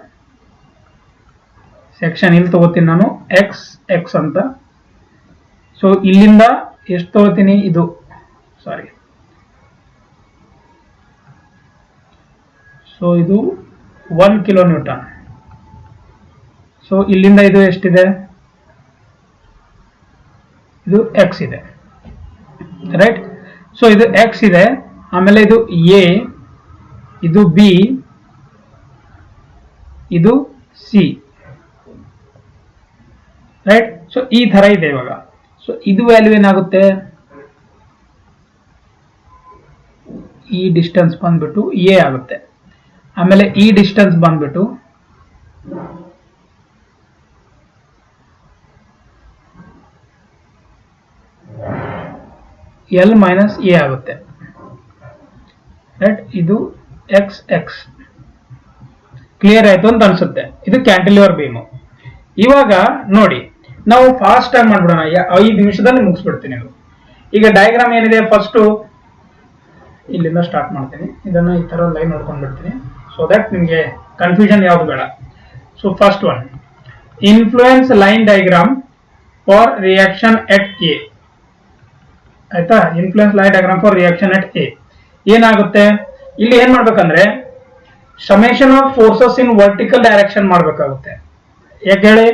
section ಇಲ್ಲಿ ತಗೋತೀನಿ ನಾನು ಎಕ್ಸ್ ಎಕ್ಸ್ ಅಂತ. ಸೊ ಇಲ್ಲಿಂದ ಎಷ್ಟು ತಗೋತೀನಿ, ಇದು ಸಾರಿ, ಸೊ ಇದು 1 ಕಿಲೋ ನ್ಯೂಟನ್. ಸೊ ಇಲ್ಲಿಂದ ಇದು ಎಷ್ಟಿದೆ, ಇದು ಎಕ್ಸ್ ಇದೆ, ರೈಟ್. ಸೊ ಇದು ಎಕ್ಸ್ ಇದೆ, ಆಮೇಲೆ ಇದು ಎ, ಇದು ಬಿ, ಇದು ಸಿ, ರೈಟ್. ಸೊ ಈ ತರ ಇದೆ ಇವಾಗ. ಸೊ ಇದು ವ್ಯಾಲ್ಯೂ ಏನಾಗುತ್ತೆ, ಈ ಡಿಸ್ಟೆನ್ಸ್ ಬಂದ್ಬಿಟ್ಟು ಎ ಆಗುತ್ತೆ. ಆಮೇಲೆ ಈ ಡಿಸ್ಟೆನ್ಸ್ ಬಂದ್ಬಿಟ್ಟು ಎಲ್ ಮೈನಸ್ ಎ ಆಗುತ್ತೆ, ರೈಟ್. ಇದು ಎಕ್ಸ್ ಎಕ್ಸ್. ಕ್ಲಿಯರ್ ಆಯ್ತು ಅಂತ ಅನ್ಸುತ್ತೆ. ಇದು ಕ್ಯಾಂಟಿಲಿವರ್ ಬೀಮು. ಇವಾಗ ನೋಡಿ, ನಾವು ಫಾಸ್ಟ್ ಆಗಿ ಮಾಡ್ಬಿಡೋಣ, 5 ನಿಮಿಷದಲ್ಲಿ ಮುಗಿಸ್ಬಿಡ್ತೀನಿ. ಈಗ ಡಯಾಗ್ರಾಮ್ ಏನಿದೆ, ಫಸ್ಟ್ ಇಲ್ಲಿಂದ ಸ್ಟಾರ್ಟ್ ಮಾಡ್ತೀನಿ. ಇದನ್ನ ಈ ತರ ಲೈನ್ ನೋಡ್ಕೊಂಡು ಬಿಡ್ತೀನಿ, ಸೊ ದಟ್ ನಿಮಗೆ ಕನ್ಫ್ಯೂಷನ್ ಯಾವ್ದು ಬೇಡ. So first one, influence line diagram for reaction at A. ಆಯ್ತಾ, influence line diagram for reaction at A. ಏನಾಗುತ್ತೆ ಇಲ್ಲಿ, ಏನ್ ಮಾಡ್ಬೇಕಂದ್ರೆ summation of forces in vertical direction ಮಾಡ್ಬೇಕಾಗುತ್ತೆ. ಯಾಕೆ ಹೇಳಿ,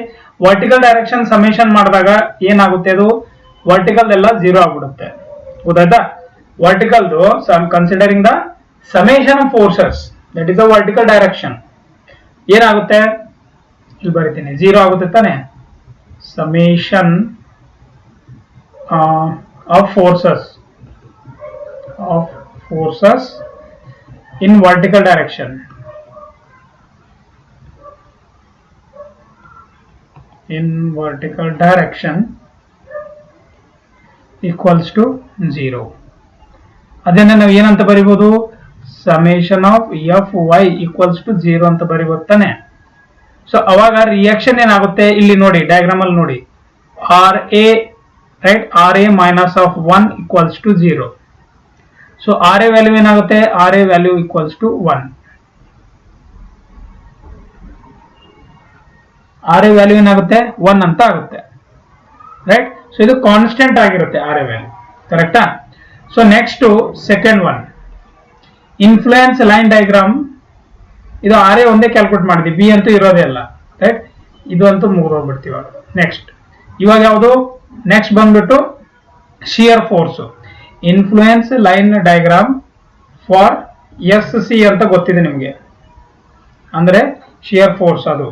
ವರ್ಟಿಕಲ್ ಡೈರೆಕ್ಷನ್ ಸಮೇಷನ್ ಮಾಡಿದಾಗ ಏನಾಗುತ್ತೆ, ಅದು ವರ್ಟಿಕಲ್ ಎಲ್ಲ 0 ಆಗ್ಬಿಡುತ್ತೆ. ಗೊತ್ತಾಯ್ತಾ, vertical considering the summation of forces, that is the vertical direction, ಏನಾಗುತ್ತೆ ಇಲ್ಲಿ ಬರಿತೀನಿ, 0 ಆಗುತ್ತೆ ತಾನೆ. Summation of forces in vertical direction equals to 0. ಅದನ್ನ ನಾವು ಏನಂತ ಬರಿಬಹುದು, summation of F Y equals to 0 ಅಂತ ಬರಿಬಹುದು ತಾನೆ. ಸೊ ಅವಾಗ ರಿಯಾಕ್ಷನ್ ಏನಾಗುತ್ತೆ ಇಲ್ಲಿ ನೋಡಿ, ಡಯಾಗ್ರಾಮ್ ಅಲ್ಲಿ ನೋಡಿ, R A, right, R A minus of 1 equals to 0. So R A value ಏನಾಗುತ್ತೆ, R A value equals to 1. R A value ಏನಾಗುತ್ತೆ, 1 ಅಂತ ಆಗುತ್ತೆ, ರೈಟ್. ಸೊ ಇದು ಕಾನ್ಸ್ಟೆಂಟ್ ಆಗಿರುತ್ತೆ ಆರ್ ಎ ವ್ಯಾಲ್ಯೂ, ಕರೆಕ್ಟಾ. So next second one, influence line diagram. ಇದು R A ಒಂದೇ calculate ಮಾಡಿದ್ವಿ, ಬಿ ಅಂತೂ ಇರೋದೇ ಅಲ್ಲ, ರೈಟ್. ಇದು ಅಂತೂ ಮುಗಿದೋಗ್ಬಿಡ್ತೀವಿ. ನೆಕ್ಸ್ಟ್ ಇವಾಗ ಯಾವುದು, ನೆಕ್ಸ್ಟ್ ಬಂದ್ಬಿಟ್ಟು shear force. Influence line diagram for S C ಅಂತ ಗೊತ್ತಿದೆ ನಿಮಗೆ, ಅಂದ್ರೆ ಶಿಯರ್ ಫೋರ್ಸ್ ಅದು.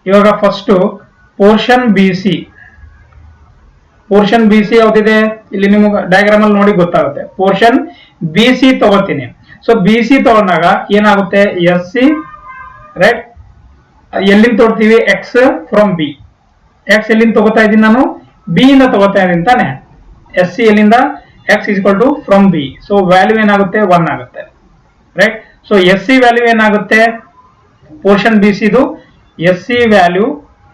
ಇವಾಗ first portion B C, portion B C ಯಾವ್ದಿದೆ ಇಲ್ಲಿ ನಿಮಗೆ ಡಯಾಗ್ರಾಮ್ ಅಲ್ಲಿ ನೋಡಿ ಗೊತ್ತಾಗುತ್ತೆ. ಪೋರ್ಷನ್ ಬಿ ಸಿ ತಗೋತೀನಿ. ಸೊ ಬಿ ಸಿ ತಗೊಂಡಾಗ ಏನಾಗುತ್ತೆ, ಎಸ್ ಸಿ, ರೈಟ್, ಎಲ್ಲಿಂದ ತಗೋತೀವಿ, ಎಕ್ಸ್ ಫ್ರಮ್ ಬಿ. ಎಕ್ಸ್ ಎಲ್ಲಿಂದ ತಗೋತಾ ಇದ್ದೀನಿ ನಾನು, ಬಿ ಇಂದ ತಗೋತಾ ಇದ್ದೀನಿ ತಾನೆ. ಎಸ್ ಸಿ ಎಲ್ಲಿಂದ, x is equal to from b. So value ಏನಾಗುತ್ತೆ, 1 ಆಗುತ್ತೆ, right. So S C value ಏನಾಗುತ್ತೆ, ಪೋರ್ಷನ್ ಬಿ ಸಿ ದು S C value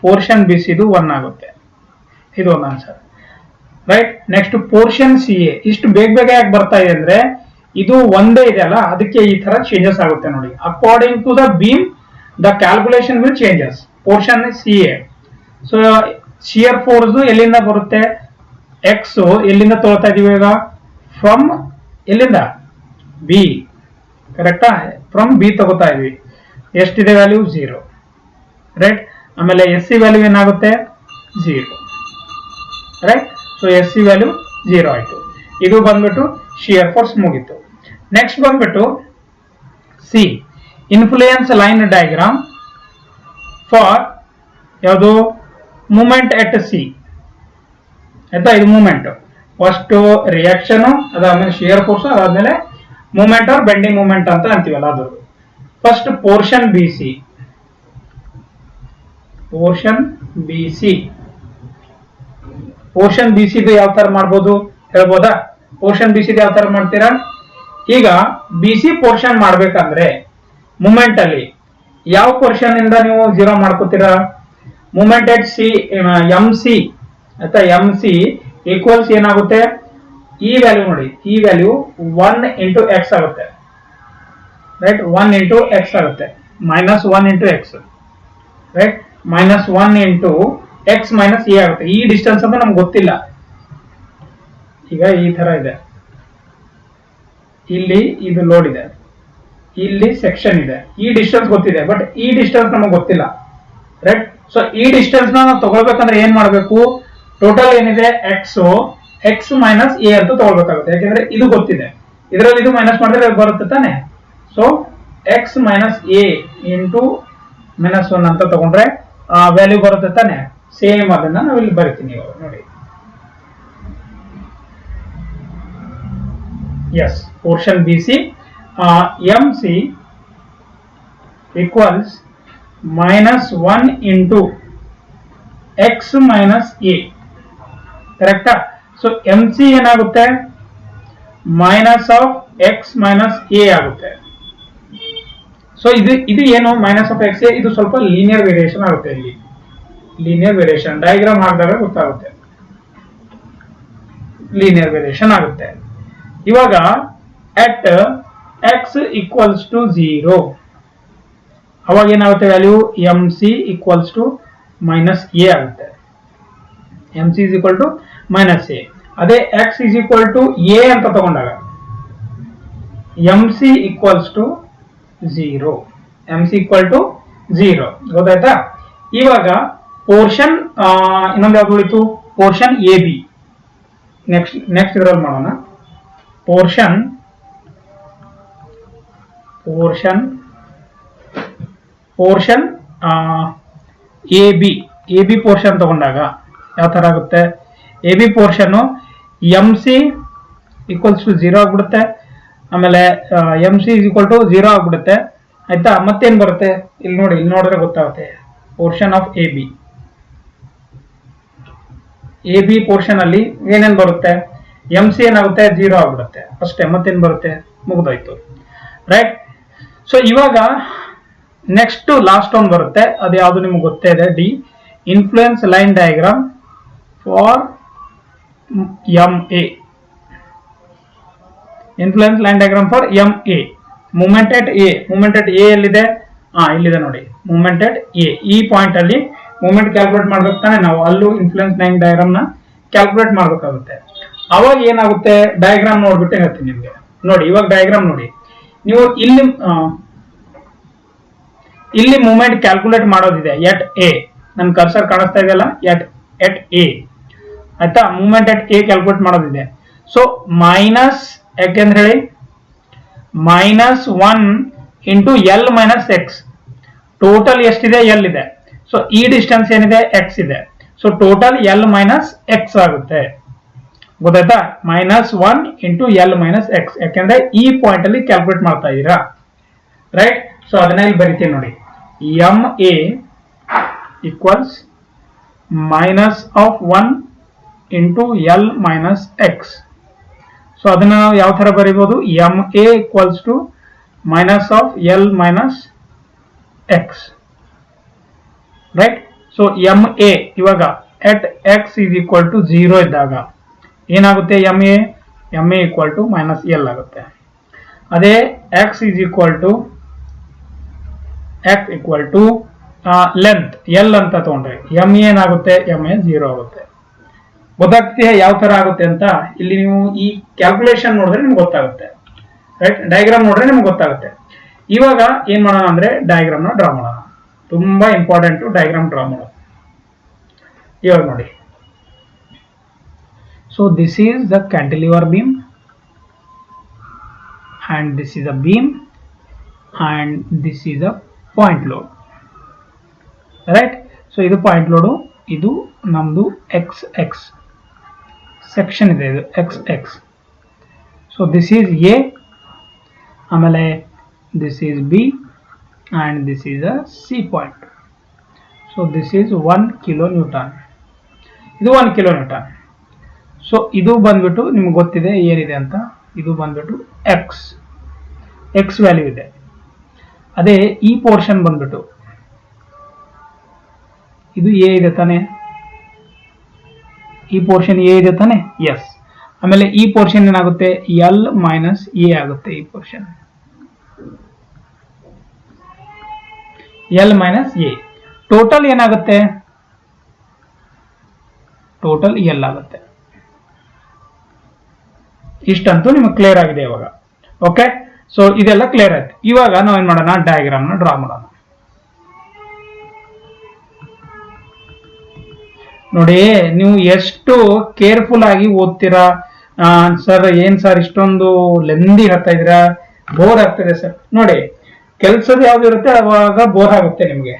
portion B C ದು 1 ಆಗುತ್ತೆ. ಇದು ಒಂದು answer, right. Next portion C A. ಇಷ್ಟು ಬೇಗ ಬೇಗ ಯಾಕೆ ಬರ್ತಾ ಇದೆ ಅಂದ್ರೆ, ಇದು ಒಂದೇ ಇದೆ ಅಲ್ಲ, ಅದಕ್ಕೆ ಈ ತರ ಚೇಂಜಸ್ ಆಗುತ್ತೆ ನೋಡಿ. According to the beam the calculation will changes. Portion C A. So shear force ಎಲ್ಲಿಂದ ಬರುತ್ತೆ, ಎಕ್ಸ್ ಎಲ್ಲಿಂದ ತಗೊಳ್ತಾ ಇದೀವಿ ಈಗ, ಫ್ರಮ್ ಎಲ್ಲಿಂದ, ಬಿ, ಕರೆಕ್ಟಾ. ಫ್ರಮ್ ಬಿ ತಗೋತಾ ಇದೀವಿ. ಎಷ್ಟಿದೆ ವ್ಯಾಲ್ಯೂ, 0, ರೈಟ್. ಆಮೇಲೆ ಎಸ್ ಸಿ ವ್ಯಾಲ್ಯೂ ಏನಾಗುತ್ತೆ, 0, right. So S C value 0 ಆಯ್ತು. ಇದು ಬಂದ್ಬಿಟ್ಟು ಶಿಯರ್ ಫೋರ್ಸ್ ಮುಗೀತು. ನೆಕ್ಸ್ಟ್ ಬಂದ್ಬಿಟ್ಟು C, influence line diagram for ಯಾವುದು, ಮೂಮೆಂಟ್ ಎಟ್ ಸಿ. ಆಯ್ತಾ, ಇದು ಮೂಮೆಂಟ್. ಫಸ್ಟ್ ರಿಯಾಕ್ಷನ್, ಅದಾದ್ಮೇಲೆ ಶಿಯರ್ ಫೋರ್ಸ್, ಅದಾದ್ಮೇಲೆ ಮೂಮೆಂಟ್ ಆರ್ ಬೆಂಡಿಂಗ್ ಮೂಮೆಂಟ್ ಅಂತ ಅಂತೀವಲ್ಲ ಅದು. First portion B C, portion B C. Portion B C ಯಾವ ತರ ಮಾಡ್ಬೋದು ಹೇಳ್ಬೋದಾ, ಪೋರ್ಷನ್ ಬಿ ಸಿ ಯಾವ ತರ ಮಾಡ್ತೀರಾ. ಈಗ ಬಿ ಸಿ ಪೋರ್ಷನ್ ಮಾಡ್ಬೇಕಂದ್ರೆ ಮೂಮೆಂಟ್ ಅಲ್ಲಿ ಯಾವ ಪೋರ್ಷನ್ ಇಂದ ನೀವು 0 ಮಾಡ್ಕೋತೀರಾ, moment at C, M C, ಆಯ್ತಾ. ಎಂ ಸಿ ಈಕ್ವಲ್ಸ್ ಏನಾಗುತ್ತೆ, ಈ ವ್ಯಾಲ್ಯೂ ನೋಡಿ, ಈ ವ್ಯಾಲ್ಯೂ 1 ಇಂಟು ಎಕ್ಸ್ ಆಗುತ್ತೆ, ರೈಟ್. 1 ಇಂಟು ಎಕ್ಸ್ ಆಗುತ್ತೆ, -1 into X, right. -1 into x minus a ಆಗುತ್ತೆ. ಈ ಡಿಸ್ಟೆನ್ಸ್ ಅಂತ ನಮ್ಗೆ ಗೊತ್ತಿಲ್ಲ. ಈಗ ಈ ತರ ಇದೆ, ಇಲ್ಲಿ ಇದು ಲೋಡ್ ಇದೆ, ಇಲ್ಲಿ ಸೆಕ್ಷನ್ ಇದೆ, ಈ ಡಿಸ್ಟೆನ್ಸ್ ಗೊತ್ತಿದೆ, ಬಟ್ ಈ ಡಿಸ್ಟೆನ್ಸ್ ನಮಗೆ ಗೊತ್ತಿಲ್ಲ, ರೈಟ್? ಸೊ ಈ ಡಿಸ್ಟೆನ್ಸ್ ನಾವು ತಗೊಳ್ಬೇಕಂದ್ರೆ ಏನ್ ಮಾಡಬೇಕು? ಟೋಟಲ್ ಏನಿದೆ ಎಕ್ಸ್ ಮೈನಸ್ ಎ ಅಂತ ತಗೊಳ್ಬೇಕಾಗುತ್ತೆ. ಯಾಕೆಂದ್ರೆ ಇದು ಗೊತ್ತಿದೆ, ಇದರಲ್ಲಿ ಇದು ಮೈನಸ್ ಮಾಡಿದ್ರೆ ಬರುತ್ತೆ ತಾನೆ. So X minus A into -1 ಅಂತ ತಗೊಂಡ್ರೆ ವ್ಯಾಲ್ಯೂ ಬರುತ್ತೆ ತಾನೆ. ಸೇಮ್ ಅದನ್ನ ನಾವು ಇಲ್ಲಿ ಬರಿತೀನಿ ಇವಾಗ ನೋಡಿ. S, portion B C MC equals -1 into x minus a, ಕರೆಕ್ಟಾ? ಸೊ MC ಏನಾಗುತ್ತೆ? Minus of x minus a ಆಗುತ್ತೆ. ಸೊ ಇದು ಏನು ಮೈನಸ್ ಆಫ್ ಎಕ್ಸ್ ಎ, ಇದು ಸ್ವಲ್ಪ ಲೀನಿಯರ್ ವೇರಿಯೇಷನ್ ಆಗುತ್ತೆ. ಇಲ್ಲಿ ಲೀನಿಯರ್ ವೇರಿಯೇಷನ್ ಡಯಾಗ್ರಾಮ್ ಹಾಕಿದಾಗ ಗೊತ್ತಾಗುತ್ತೆ, ಲೀನಿಯರ್ ವೇರಿಯೇಷನ್ ಆಗುತ್ತೆ. ಇವಾಗ at x equals to 0 ಅವಾಗ ಏನಾಗುತ್ತೆ? Value MC equals to minus a ಆಗುತ್ತೆ. MC is equal to minus A. ಅದೇ x is equal to a ಅಂತ ತಗೊಂಡಾಗ MC equals to 0. MC equal to 0 ಗೊತ್ತಾಯ್ತಾ? ಇವಾಗ ಪೋರ್ಷನ್ ಇನ್ನೊಂದು ಯಾವ್ದು ಉಳಿತು? Portion A B. ನೆಕ್ಸ್ಟ್ ಇದರಲ್ಲಿ ಮಾಡೋಣ. ಪೋರ್ಷನ್ ಎ ಬಿ ಪೋರ್ಷನ್ ತಗೊಂಡಾಗ ಯಾವ ತರ ಆಗುತ್ತೆ? A B portion MC equals to 0 ಆಗ್ಬಿಡುತ್ತೆ. ಆಮೇಲೆ MC ಇಸ್ ಈಕ್ವಲ್ ಟು 0 ಆಗ್ಬಿಡುತ್ತೆ, ಆಯ್ತಾ? ಮತ್ತೇನ್ ಬರುತ್ತೆ? ಇಲ್ಲಿ ನೋಡಿ, ಇಲ್ಲಿ ನೋಡಿದ್ರೆ ಗೊತ್ತಾಗುತ್ತೆ. Portion of A B portion ಅಲ್ಲಿ ಏನೇನ್ ಬರುತ್ತೆ? MC ಏನಾಗುತ್ತೆ? 0 ಆಗ್ಬಿಡುತ್ತೆ ಅಷ್ಟೇ. ಮತ್ತೇನ್ ಬರುತ್ತೆ? ಮುಗಿದೋಯ್ತು, ರೈಟ್? ಸೊ ಇವಾಗ ನೆಕ್ಸ್ಟ್ ಲಾಸ್ಟ್ ಒನ್ ಬರುತ್ತೆ. ಅದು ಯಾವುದು ನಿಮ್ಗೆ ಗೊತ್ತೇ ಇದೆ. D, influence line diagram for MA. Influence line diagram for MA. Moment at A. Moment at A ಎಲ್ಲಿದೆ? ಇಲ್ಲಿದೆ ನೋಡಿ, ಮೂಮೆಂಟ್ ಎಟ್ ಎ. ಈ ಪಾಯಿಂಟ್ ಅಲ್ಲಿ ಮೂಮೆಂಟ್ ಕ್ಯಾಲ್ಕುಲೇಟ್ ಮಾಡ್ಬೇಕು ತಾನೆ ನಾವು. ಅಲ್ಲೂ ಇನ್ಫ್ಲೂಯೆನ್ಸ್ ಲೈನ್ ಡಯಾಗ್ರಾಮ್ ನ ಕ್ಯಾಲ್ಕುಲೇಟ್ ಮಾಡ್ಬೇಕಾಗುತ್ತೆ. ಅವಾಗ ಏನಾಗುತ್ತೆ? ಡಯಾಗ್ರಾಮ್ ನೋಡ್ಬಿಟ್ಟು ಹೇಳ್ತೀನಿ ನಿಮ್ಗೆ. ನೋಡಿ, ಇವಾಗ ಡಯಾಗ್ರಾಮ್ ನೋಡಿ. ನೀವು ಇಲ್ಲಿ ಮೂಮೆಂಟ್ ಕ್ಯಾಲ್ಕುಲೇಟ್ ಮಾಡೋದಿದೆ ಎಟ್ ಎ. ನನ್ ಕರ್ಸರ್ ಕಾಣಿಸ್ತಾ ಇದೆಯಲ್ಲ, ಎಟ್ ಎ, ಆಯ್ತಾ? ಮೂಮೆಂಟ್ ಎಟ್ ಎ ಕ್ಯಾಲ್ಕುಲೇಟ್ ಮಾಡೋದಿದೆ. ಸೊ ಮೈನಸ್, ಯಾಕೆಂದ್ರೆ ಹೇಳಿ, -1 into L minus X. Total ಎಷ್ಟಿದೆ? ಎಲ್ ಇದೆ. ಸೊ ಈ ಡಿಸ್ಟೆನ್ಸ್ ಏನಿದೆ? ಎಕ್ಸ್ ಇದೆ. So total L minus X ಆಗುತ್ತೆ, ಗೊತ್ತಾಯ್ತಾ? -1 ಇಂಟು ಎಲ್ ಮೈನಸ್ ಎಕ್ಸ್, ಯಾಕೆಂದ್ರೆ ಈ ಪಾಯಿಂಟ್ ಅಲ್ಲಿ ಕ್ಯಾಲ್ಕುಲೇಟ್ ಮಾಡ್ತಾ ಇದೀರಾ, ರೈಟ್? ಸೊ ಅದನ್ನ ಇಲ್ಲಿ ಬರಿತೀನಿ ನೋಡಿ. MA equals -1 into L minus x. So ಅದನ್ನ ನಾವು ಯಾವ ತರ ಬರೀಬಹುದು? MA equals to -L minus x, right? So MA ಇವಾಗ at x is equal to 0 ಇದ್ದಾಗ ಏನಾಗುತ್ತೆ? MA ಈಕ್ವಲ್ ಟು -L ಆಗುತ್ತೆ. ಅದೇ x equal to length L ಅಂತ ತಗೊಂಡ್ರೆ MA ಏನಾಗುತ್ತೆ? MA 0 ಆಗುತ್ತೆ. ಗೊತ್ತಾಗ್ತಿದೆ ಯಾವ ತರ ಆಗುತ್ತೆ ಅಂತ? ಇಲ್ಲಿ ನೀವು ಈ ಕ್ಯಾಲ್ಕುಲೇಷನ್ ನೋಡಿದ್ರೆ ನಿಮ್ಗೆ ಗೊತ್ತಾಗುತ್ತೆ, ರೈಟ್? ಡಯಾಗ್ರಾಮ್ ನೋಡಿದ್ರೆ ನಿಮ್ಗೆ ಗೊತ್ತಾಗುತ್ತೆ. ಇವಾಗ ಏನ್ ಮಾಡೋಣ ಅಂದ್ರೆ ಡಯಾಗ್ರಾಮ್ ನ ಡ್ರಾ ಮಾಡೋಣ. ತುಂಬಾ ಇಂಪಾರ್ಟೆಂಟ್ ಡಯಾಗ್ರಾಮ್ ಡ್ರಾ ಮಾಡೋದು. ಇವಾಗ ನೋಡಿ. So this is the cantilever beam and this is a beam and this is a point load, right? so ಇದು point load, ಇದು ನಮ್ದು xx section ಇದೆ, ಇದು xx. so this is A, ಆಮೇಲೆ this is B and this is a C point. so this is 1 kilonewton, ಇದು 1 kilonewton. so ಇದು ಬಂದ್ಬಿಟ್ಟು ನಿಮಗೆ ಗೊತ್ತಿದೆ ಏನಿದೆ ಅಂತ. ಇದು ಬಂದ್ಬಿಟ್ಟು x ವ್ಯಾಲ್ಯೂ ಇದೆ. ಅದೇ ಈ ಪೋರ್ಷನ್ ಬಂದ್ಬಿಟ್ಟು ಇದು a ಇದೆ ತಾನೆ, ಈ ಪೋರ್ಷನ್ a ಇದೆ ತಾನೆ, ಎಸ್. ಆಮೇಲೆ ಈ ಪೋರ್ಷನ್ ಏನಾಗುತ್ತೆ? L ಮೈನಸ್ a ಆಗುತ್ತೆ. ಈ portion L minus a. Total ಏನಾಗುತ್ತೆ, ಟೋಟಲ್ ಎಲ್ ಆಗುತ್ತೆ. ಇಷ್ಟಂತೂ ನಿಮಗೆ ಕ್ಲಿಯರ್ ಆಗಿದೆ ಇವಾಗ. ಓಕೆ, ಸೊ ಇದೆಲ್ಲ ಕ್ಲಿಯರ್ ಆಯ್ತು. ಇವಾಗ ನಾವು ಏನ್ ಮಾಡೋಣ, ಡಯಾಗ್ರಾಮ್ ನ ಡ್ರಾ ಮಾಡೋಣ. ನೋಡಿ, ನೀವು ಎಷ್ಟು ಕೇರ್ಫುಲ್ ಆಗಿ ಓದ್ತೀರಾ. ಸರ್ ಏನ್ ಸರ್ ಇಷ್ಟೊಂದು ಲೆಂದಿ ಹೇಳ್ತಾ ಇದ್ದೀರಾ, ಬೋರ್ ಆಗ್ತಿದೆ ಸರ್. ನೋಡಿ, ಕೆಲ್ಸದ ಯಾವ್ದು ಇರುತ್ತೆ ಅವಾಗ ಬೋರ್ ಆಗುತ್ತೆ ನಿಮ್ಗೆ,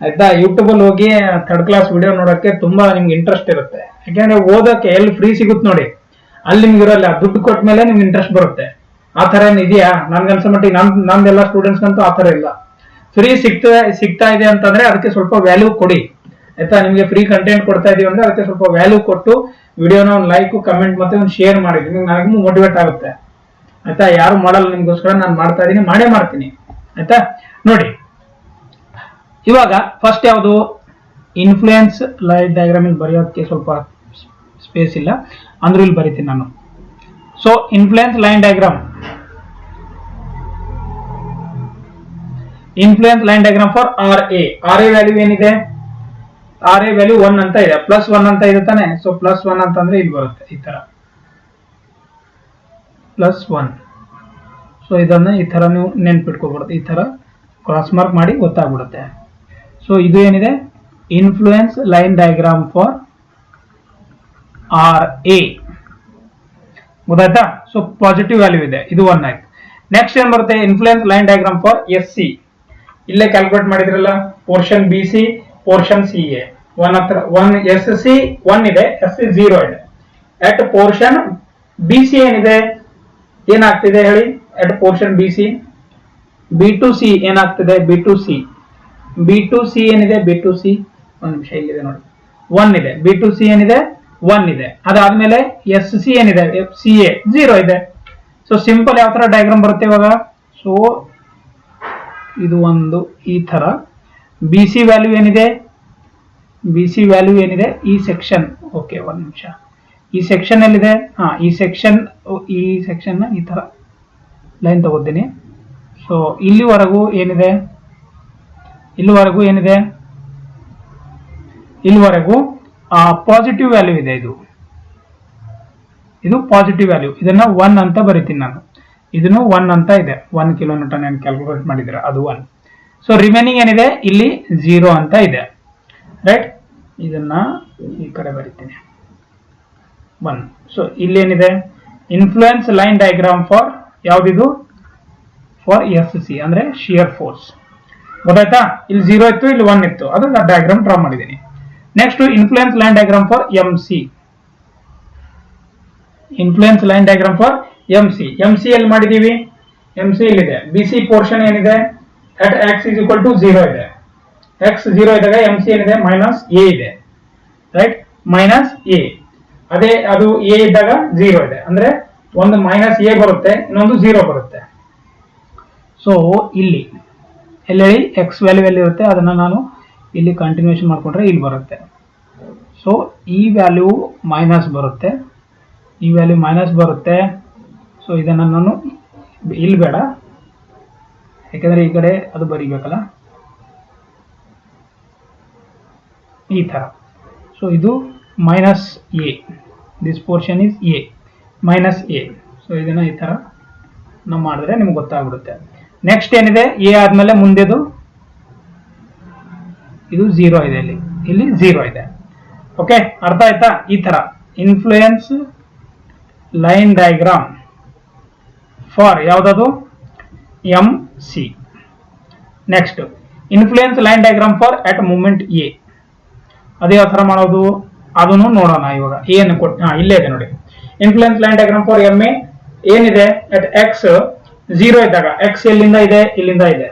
ಆಯ್ತಾ. ಯೂಟ್ಯೂಬ್ ಅಲ್ಲಿ ಹೋಗಿ ಥರ್ಡ್ ಕ್ಲಾಸ್ ವಿಡಿಯೋ ನೋಡೋಕೆ ತುಂಬಾ ನಿಮ್ಗೆ ಇಂಟ್ರೆಸ್ಟ್ ಇರುತ್ತೆ. ಯಾಕಂದ್ರೆ ಓದಕ್ಕೆ ಎಲ್ಲಿ ಫ್ರೀ ಸಿಗುತ್ತೆ ನೋಡಿ, ಅಲ್ಲಿ ನಿಮ್ಗೆ ಇರಲ್ಲ. ದುಡ್ಡು ಕೊಟ್ಟ ಮೇಲೆ ನಿಮ್ಗೆ ಇಂಟ್ರೆಸ್ಟ್ ಬರುತ್ತೆ. ಆ ತರ ಏನ್ ಇದೆಯಾ? ನನ್ಗನ್ಸೋ ಮಟ್ಟಿಗೆ ನಮ್ದೆಲ್ಲ ಸ್ಟೂಡೆಂಟ್ಸ್ ಅಂತೂ ಆ ತರ ಇಲ್ಲ. ಫ್ರೀ ಸಿಗ್ತಾ ಇದೆ ಅಂತಂದ್ರೆ ಅದಕ್ಕೆ ಸ್ವಲ್ಪ ವ್ಯಾಲ್ಯೂ ಕೊಡಿ, ಆಯ್ತಾ. ನಿಮ್ಗೆ ಫ್ರೀ ಕಂಟೆಂಟ್ ಕೊಡ್ತಾ ಇದೀವಿ ಅಂದ್ರೆ ಅದಕ್ಕೆ ಸ್ವಲ್ಪ ವ್ಯಾಲ್ಯೂ ಕೊಟ್ಟು ವಿಡಿಯೋನ ಒಂದು ಲೈಕ್, ಕಮೆಂಟ್ ಮತ್ತೆ ಒಂದು ಶೇರ್ ಮಾಡಿ. ನಿಮ್ಗೆ ನನಗೂ ಮೋಟಿವೇಟ್ ಆಗುತ್ತೆ, ಆಯ್ತಾ. ಯಾರು ಮಾಡಲ್ಲ ನಿಮ್ಗೋಸ್ಕರ, ನಾನು ಮಾಡ್ತಾ ಇದೀನಿ, ಮಾಡೇ ಮಾಡ್ತೀನಿ, ಆಯ್ತಾ. ನೋಡಿ, ಇವಾಗ ಫಸ್ಟ್ ಯಾವುದು, ಇನ್ಫ್ಲೂಯೆನ್ಸ್ ಲೈನ್ ಡಯಾಗ್ರಾಮ್. ಇಲ್ಲಿ ಬರೆಯೋದಕ್ಕೆ ಸ್ವಲ್ಪ ಸ್ಪೇಸ್ ಇಲ್ಲ, ಅಂದ್ರೆ ಇಲ್ಲಿ ಬರೀತೀನಿ ನಾನು. So influence line diagram, influence line diagram for R A value ಏನಿದೆ, ಆರ್ ಎ ವ್ಯಾಲ್ಯೂ 1 ಅಂತ ಇದೆ, +1 ಅಂತ ಇದೆ ತಾನೆ. ಸೊ +1 ಅಂತಂದ್ರೆ ಇಲ್ಲಿ ಬರುತ್ತೆ ಈ ತರ +1. ಸೊ ಇದನ್ನ ಈ ತರ ನೀವು ನೆನ್ಪಿಟ್ಕೋಬಹುದು, ಈ ತರ ಕ್ರಾಸ್ ಮಾರ್ಕ್ ಮಾಡಿ ಗೊತ್ತಾಗ್ಬಿಡುತ್ತೆ. ಸೊ ಇದು ಏನಿದೆ, influence line diagram for R A, ಗೊತ್ತಾಯ್ತಾ. ಸೊ ಪಾಸಿಟಿವ್ ವ್ಯಾಲ್ಯೂ ಇದೆ, ಇದು 1 ಆಯ್ತು. ನೆಕ್ಸ್ಟ್ ಏನ್ ಬರುತ್ತೆ, influence line diagram for S C. ಇಲ್ಲೇ ಕ್ಯಾಲ್ಕುಲೇಟ್ ಮಾಡಿದ್ರಲ್ಲ, portion B C, portion C A. 1 S C 1 ಇದೆ, ಎಸ್ ಸಿ 0 ಇದೆ. ಅಟ್ ಪೋರ್ಷನ್ ಬಿ ಸಿ ಏನಿದೆ, ಏನಾಗ್ತಿದೆ ಹೇಳಿ, at portion B C, B to C ಏನಾಗ್ತಿದೆ, ಬಿ ಟು ಸಿ ಏನಿದೆ, B to C ಒಂದು ನಿಮಿಷ ಇಲ್ಲಿದೆ ನೋಡಿ, 1 ಇದೆ. ಬಿ ಟು ಸಿ ಏನಿದೆ, 1 ಇದೆ. ಅದಾದ್ಮೇಲೆ ಎಸ್ ಸಿ ಏನಿದೆ, ಸಿ ಎ 0 ಇದೆ. ಸೊ ಸಿಂಪಲ್ ಯಾವ ತರ ಡಯಾಗ್ರಾಮ್ ಬರುತ್ತೆ ಇವಾಗ. ಸೊ ಇದು ಒಂದು ಈ ತರ ಬಿ ಸಿ ವ್ಯಾಲ್ಯೂ ಏನಿದೆ, ಬಿ ಸಿ ವ್ಯಾಲ್ಯೂ ಏನಿದೆ ಈ ಸೆಕ್ಷನ್. ಓಕೆ, ಒಂದು ನಿಮಿಷ, ಈ ಸೆಕ್ಷನ್ ಎಲ್ಲಿದೆ, ಈ ಸೆಕ್ಷನ್ ಈ ತರ ಲೈನ್ ತಗೋತೀನಿ. ಸೊ ಇಲ್ಲಿವರೆಗೂ ಏನಿದೆ, ಇಲ್ಲಿವರೆಗೂ ಪಾಸಿಟಿವ್ ವ್ಯಾಲ್ಯೂ ಇದೆ. ಇದು ಪಾಸಿಟಿವ್ ವ್ಯಾಲ್ಯೂ, ಇದನ್ನ 1 ಅಂತ ಬರಿತೀನಿ ನಾನು. ಇದನ್ನು 1 ಅಂತ ಇದೆ, 1 ಕಿಲೋಮೀಟರ್ ನಾನು ಕ್ಯಾಲ್ಕುಲೇಟ್ ಮಾಡಿದ್ರೆ ಅದು 1. ಸೊ ರಿಮೈನಿಂಗ್ ಏನಿದೆ, ಇಲ್ಲಿ 0 ಅಂತ ಇದೆ, ರೈಟ್. ಇದನ್ನ ಈ ಕಡೆ ಬರಿತೀನಿ 1. ಸೊ ಇಲ್ಲಿ ಏನಿದೆ, ಇನ್ಫ್ಲೂಯೆನ್ಸ್ ಲೈನ್ ಡಯಾಗ್ರಾಮ್ ಫಾರ್ ಯಾವ್ದಿದು, ಫಾರ್ ಎಸ್ ಸಿ ಅಂದ್ರೆ ಶಿಯರ್ ಫೋರ್ಸ್, ಗೊತ್ತಾಯ್ತಾ. ಇಲ್ಲಿ 0 ಇತ್ತು, ಇಲ್ಲಿ 1 ಇತ್ತು, ಅದು ಡಯಾಗ್ರಾಮ್ ಡ್ರಾ ಮಾಡಿದ್ದೀನಿ. Next influence line diagram for M C, influence line diagram for M C. ಎಲ್ಲಿ ಮಾಡಿದೀವಿ, ಎಂ ಸಿ ಇಲ್ಲಿದೆ. ಬಿ ಸಿ ಪೋರ್ಷನ್ ಏನಿದೆ, at X is equal to 0 ಇದೆ. ಎಕ್ಸ್ 0 ಇದ್ದಾಗ ಎಂ ಸಿ ಏನಿದೆ, -a ಇದೆ, ರೈಟ್. -a, ಅದೇ ಅದು a ಇದ್ದಾಗ 0 ಇದೆ, ಅಂದ್ರೆ ಒಂದು -a ಬರುತ್ತೆ, ಇನ್ನೊಂದು 0 ಬರುತ್ತೆ. ಸೊ ಇಲ್ಲಿ ಎಲ್ಲೆಲ್ಲಿ ಎಕ್ಸ್ ವ್ಯಾಲ್ಯೂ ಎಲ್ಲಿ ಇರುತ್ತೆ ಅದನ್ನ ನಾನು ಇಲ್ಲಿ ಕಂಟಿನ್ಯೂಷನ್ ಮಾಡ್ಕೊಂಡ್ರೆ ಇಲ್ಲಿ ಬರುತ್ತೆ. ಸೊ ಈ ವ್ಯಾಲ್ಯೂ ಮೈನಸ್ ಬರುತ್ತೆ, ಈ ವ್ಯಾಲ್ಯೂ ಮೈನಸ್ ಬರುತ್ತೆ. ಸೊ ಇದನ್ನು ನಾನು ಇಲ್ಲಿ ಬೇಡ, ಯಾಕಂದ್ರೆ ಈ ಕಡೆ ಅದು ಬರೀಬೇಕಲ್ಲ, ಈ ತರ. ಸೊ ಇದು -a, this portion is a, -a. So ಇದನ್ನ ಈ ತರ ನಾವು ಮಾಡಿದ್ರೆ ನಿಮ್ಗೆ ಗೊತ್ತಾಗ್ಬಿಡುತ್ತೆ. ನೆಕ್ಸ್ಟ್ ಏನಿದೆ, a ಆದ್ಮೇಲೆ ಮುಂದೆದು ಇದು 0 ಇದೆ, ಇಲ್ಲಿ 0 ಇದೆ. ಓಕೆ, ಅರ್ಥ ಆಯ್ತಾ. ಈ ತರ ಇನ್ಫ್ಲೂಯೆನ್ಸ್ ಲೈನ್ ಡಯಾಗ್ರಾಮ್ ಫಾರ್ ಯಾವ್ದದು, M C. Next influence line diagram for at moment A, ಅದೇ ಯಾವ ತರ ಮಾಡೋದು ಅದನ್ನು ನೋಡೋಣ ಇವಾಗ. ಏನು ಇಲ್ಲೇ ಇದೆ ನೋಡಿ, influence line diagram for M A ಏನಿದೆ, ಅಟ್ ಎಕ್ಸ್ 0 ಇದ್ದಾಗ, ಎಕ್ಸ್ ಎಲ್ಲಿಂದ ಇದೆ, ಇಲ್ಲಿಂದ ಇದೆ,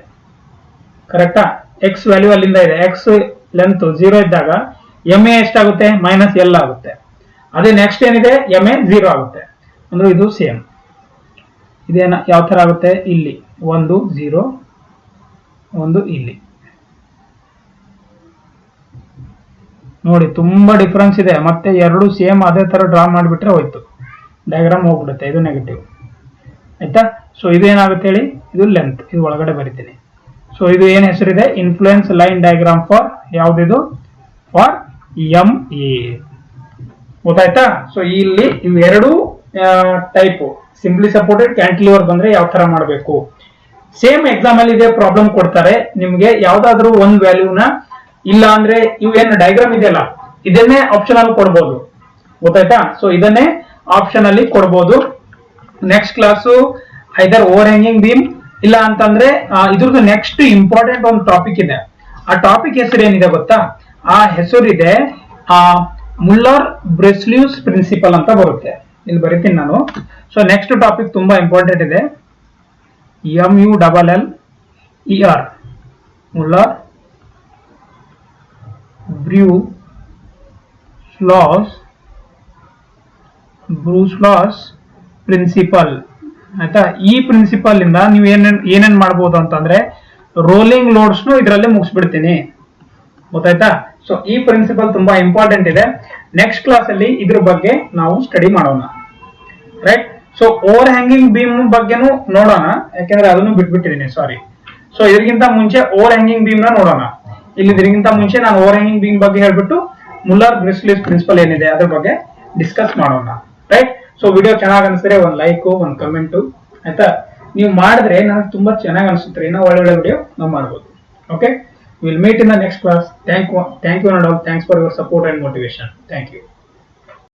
ಕರೆಕ್ಟಾ. ಎಕ್ಸ್ ವ್ಯಾಲ್ಯೂ ಅಲ್ಲಿಂದ ಇದೆ, ಎಕ್ಸ್ ಲೆಂತ್ 0 ಇದ್ದಾಗ ಎಂ ಎ ಎಷ್ಟಾಗುತ್ತೆ, -l ಆಗುತ್ತೆ. ಅದೇ ನೆಕ್ಸ್ಟ್ ಏನಿದೆ, ಎಂ ಎ 0 ಆಗುತ್ತೆ, ಅಂದ್ರೆ ಇದು ಸೇಮ್. ಇದೇನ ಯಾವ ತರ ಆಗುತ್ತೆ, ಇಲ್ಲಿ 1 0 1 ಇಲ್ಲಿ ನೋಡಿ, ತುಂಬಾ ಡಿಫರೆನ್ಸ್ ಇದೆ. ಮತ್ತೆ ಎರಡು ಸೇಮ್ ಅದೇ ತರ ಡ್ರಾ ಮಾಡಿಬಿಟ್ರೆ ಹೋಯ್ತು, ಡಯಾಗ್ರಾಮ್ ಹೋಗ್ಬಿಡುತ್ತೆ. ಇದು ನೆಗೆಟಿವ್, ಆಯ್ತಾ. ಸೊ ಇದೇನಾಗುತ್ತೆ ಹೇಳಿ, ಇದು ಲೆಂತ್, ಇದು ಒಳಗಡೆ ಬರಿತೀನಿ. ಸೊ ಇದು ಏನ್ ಹೆಸರಿದೆ, ಇನ್ಫ್ಲೂಯೆನ್ಸ್ ಲೈನ್ ಡಯಾಗ್ರಾಮ್ ಫಾರ್ ಯಾವ್ದಿದು, ಫಾರ್ MA. ಗೊತ್ತಾಯ್ತಾ. ಸೊ ಇಲ್ಲಿ ಇವೆರಡು ಟೈಪ್, ಸಿಂಪ್ಲಿ ಸಪೋರ್ಟೆಡ್ ಕ್ಯಾಂಟಿಲಿವರ್ ಬಂದ್ರೆ ಯಾವ ತರ ಮಾಡಬೇಕು. ಸೇಮ್ ಎಕ್ಸಾಮ್ ಅಲ್ಲಿ ಇದೇ ಪ್ರಾಬ್ಲಮ್ ಕೊಡ್ತಾರೆ ನಿಮ್ಗೆ, ಯಾವ್ದಾದ್ರು ಒಂದ್ ವ್ಯಾಲ್ಯೂನ ಇಲ್ಲ ಅಂದ್ರೆ ಇವೇನು ಡಯಾಗ್ರಾಮ್ ಇದೆಯಲ್ಲ ಇದನ್ನೇ ಆಪ್ಷನ್ ಅಲ್ಲಿ ಕೊಡ್ಬೋದು. ಗೊತ್ತಾಯ್ತಾ. ಸೊ ಇದನ್ನೇ ಆಪ್ಷನ್ ಅಲ್ಲಿ ಕೊಡ್ಬೋದು. ನೆಕ್ಸ್ಟ್ ಕ್ಲಾಸು ಐದರ್ ಓವರ್ ಹ್ಯಾಂಗಿಂಗ್ ಬೀಮ್ ಇಲ್ಲ ಅಂತಂದ್ರೆ ಇದ್ರದ್ದು ನೆಕ್ಸ್ಟ್ ಇಂಪಾರ್ಟೆಂಟ್ ಒಂದು ಟಾಪಿಕ್ ಇದೆ. ಆ ಟಾಪಿಕ್ ಹೆಸರು ಏನಿದೆ ಗೊತ್ತಾ, ಆ ಹೆಸರಿದೆ ಮುಲ್ಲರ್ ಬ್ರೆಸ್ಲಿಯೂಸ್ ಪ್ರಿನ್ಸಿಪಲ್ ಅಂತ ಬರುತ್ತೆ. ಇಲ್ಲಿ ಬರೀತೀನಿ ನಾನು. ಸೊ ನೆಕ್ಸ್ಟ್ ಟಾಪಿಕ್ ತುಂಬಾ ಇಂಪಾರ್ಟೆಂಟ್ ಇದೆ, MULLER, ಮುಲ್ಲರ್ ಬ್ರೂಸ್ಲಾಸ್ ಪ್ರಿನ್ಸಿಪಲ್. ಆಯ್ತಾ. ಈ ಪ್ರಿನ್ಸಿಪಲ್ ಇಂದ ನೀವು ಏನೇನ್ ಮಾಡಬಹುದು ಅಂತಂದ್ರೆ ರೋಲಿಂಗ್ ಲೋಡ್ಸ್ ಇದರಲ್ಲಿ ಮುಗಿಸ್ಬಿಡ್ತೀನಿ. ಗೊತ್ತಾಯ್ತಾ. ಸೊ ಈ ಪ್ರಿನ್ಸಿಪಲ್ ತುಂಬಾ ಇಂಪಾರ್ಟೆಂಟ್ ಇದೆ. ನೆಕ್ಸ್ಟ್ ಕ್ಲಾಸ್ ಅಲ್ಲಿ ಇದ್ರ ಬಗ್ಗೆ ನಾವು ಸ್ಟಡಿ ಮಾಡೋಣ. Right. So over hanging beam ಬಗ್ಗೆನೂ ನೋಡೋಣ, ಯಾಕೆಂದ್ರೆ ಅದನ್ನು ಬಿಟ್ಬಿಟ್ಟಿದ್ದೀನಿ, ಸಾರಿ. ಸೊ ಇದಕ್ಕಿಂತ ಮುಂಚೆ ಓವರ್ ಹ್ಯಾಂಗಿಂಗ್ ಬೀಮ್ ನ ನೋಡೋಣ. ಇಲ್ಲಿ ಇದಕ್ಕಿಂತ ಮುಂಚೆ ನಾನು ಓವರ್ ಹ್ಯಾಂಗಿಂಗ್ ಬೀಮ್ ಬಗ್ಗೆ ಹೇಳ್ಬಿಟ್ಟು ಮುಲ್ಲರ್ ಬ್ರೆಸ್ಲಿಯೂಸ್ ಪ್ರಿನ್ಸಿಪಲ್ ಏನಿದೆ ಅದ್ರ ಬಗ್ಗೆ ಡಿಸ್ಕಸ್ ಮಾಡೋಣ. ರೈಟ್. ಸೊ ವಿಡಿಯೋ ಚೆನ್ನಾಗಿ ಅನಿಸಿದ್ರೆ ಒಂದು ಲೈಕ್, ಒಂದು ಕಮೆಂಟ್, ಆಯ್ತಾ. ನೀವು ಮಾಡಿದ್ರೆ ನನಗೆ ತುಂಬಾ ಚೆನ್ನಾಗಿ ಅನಿಸುತ್ತೆ, ಇನ್ನೂ ಒಳ್ಳೆ ವಿಡಿಯೋ ನಾವು ಮಾಡ್ಬೋದು. Okay, will meet in the next class. Thank you and all. Thanks for your support and motivation. Thank you.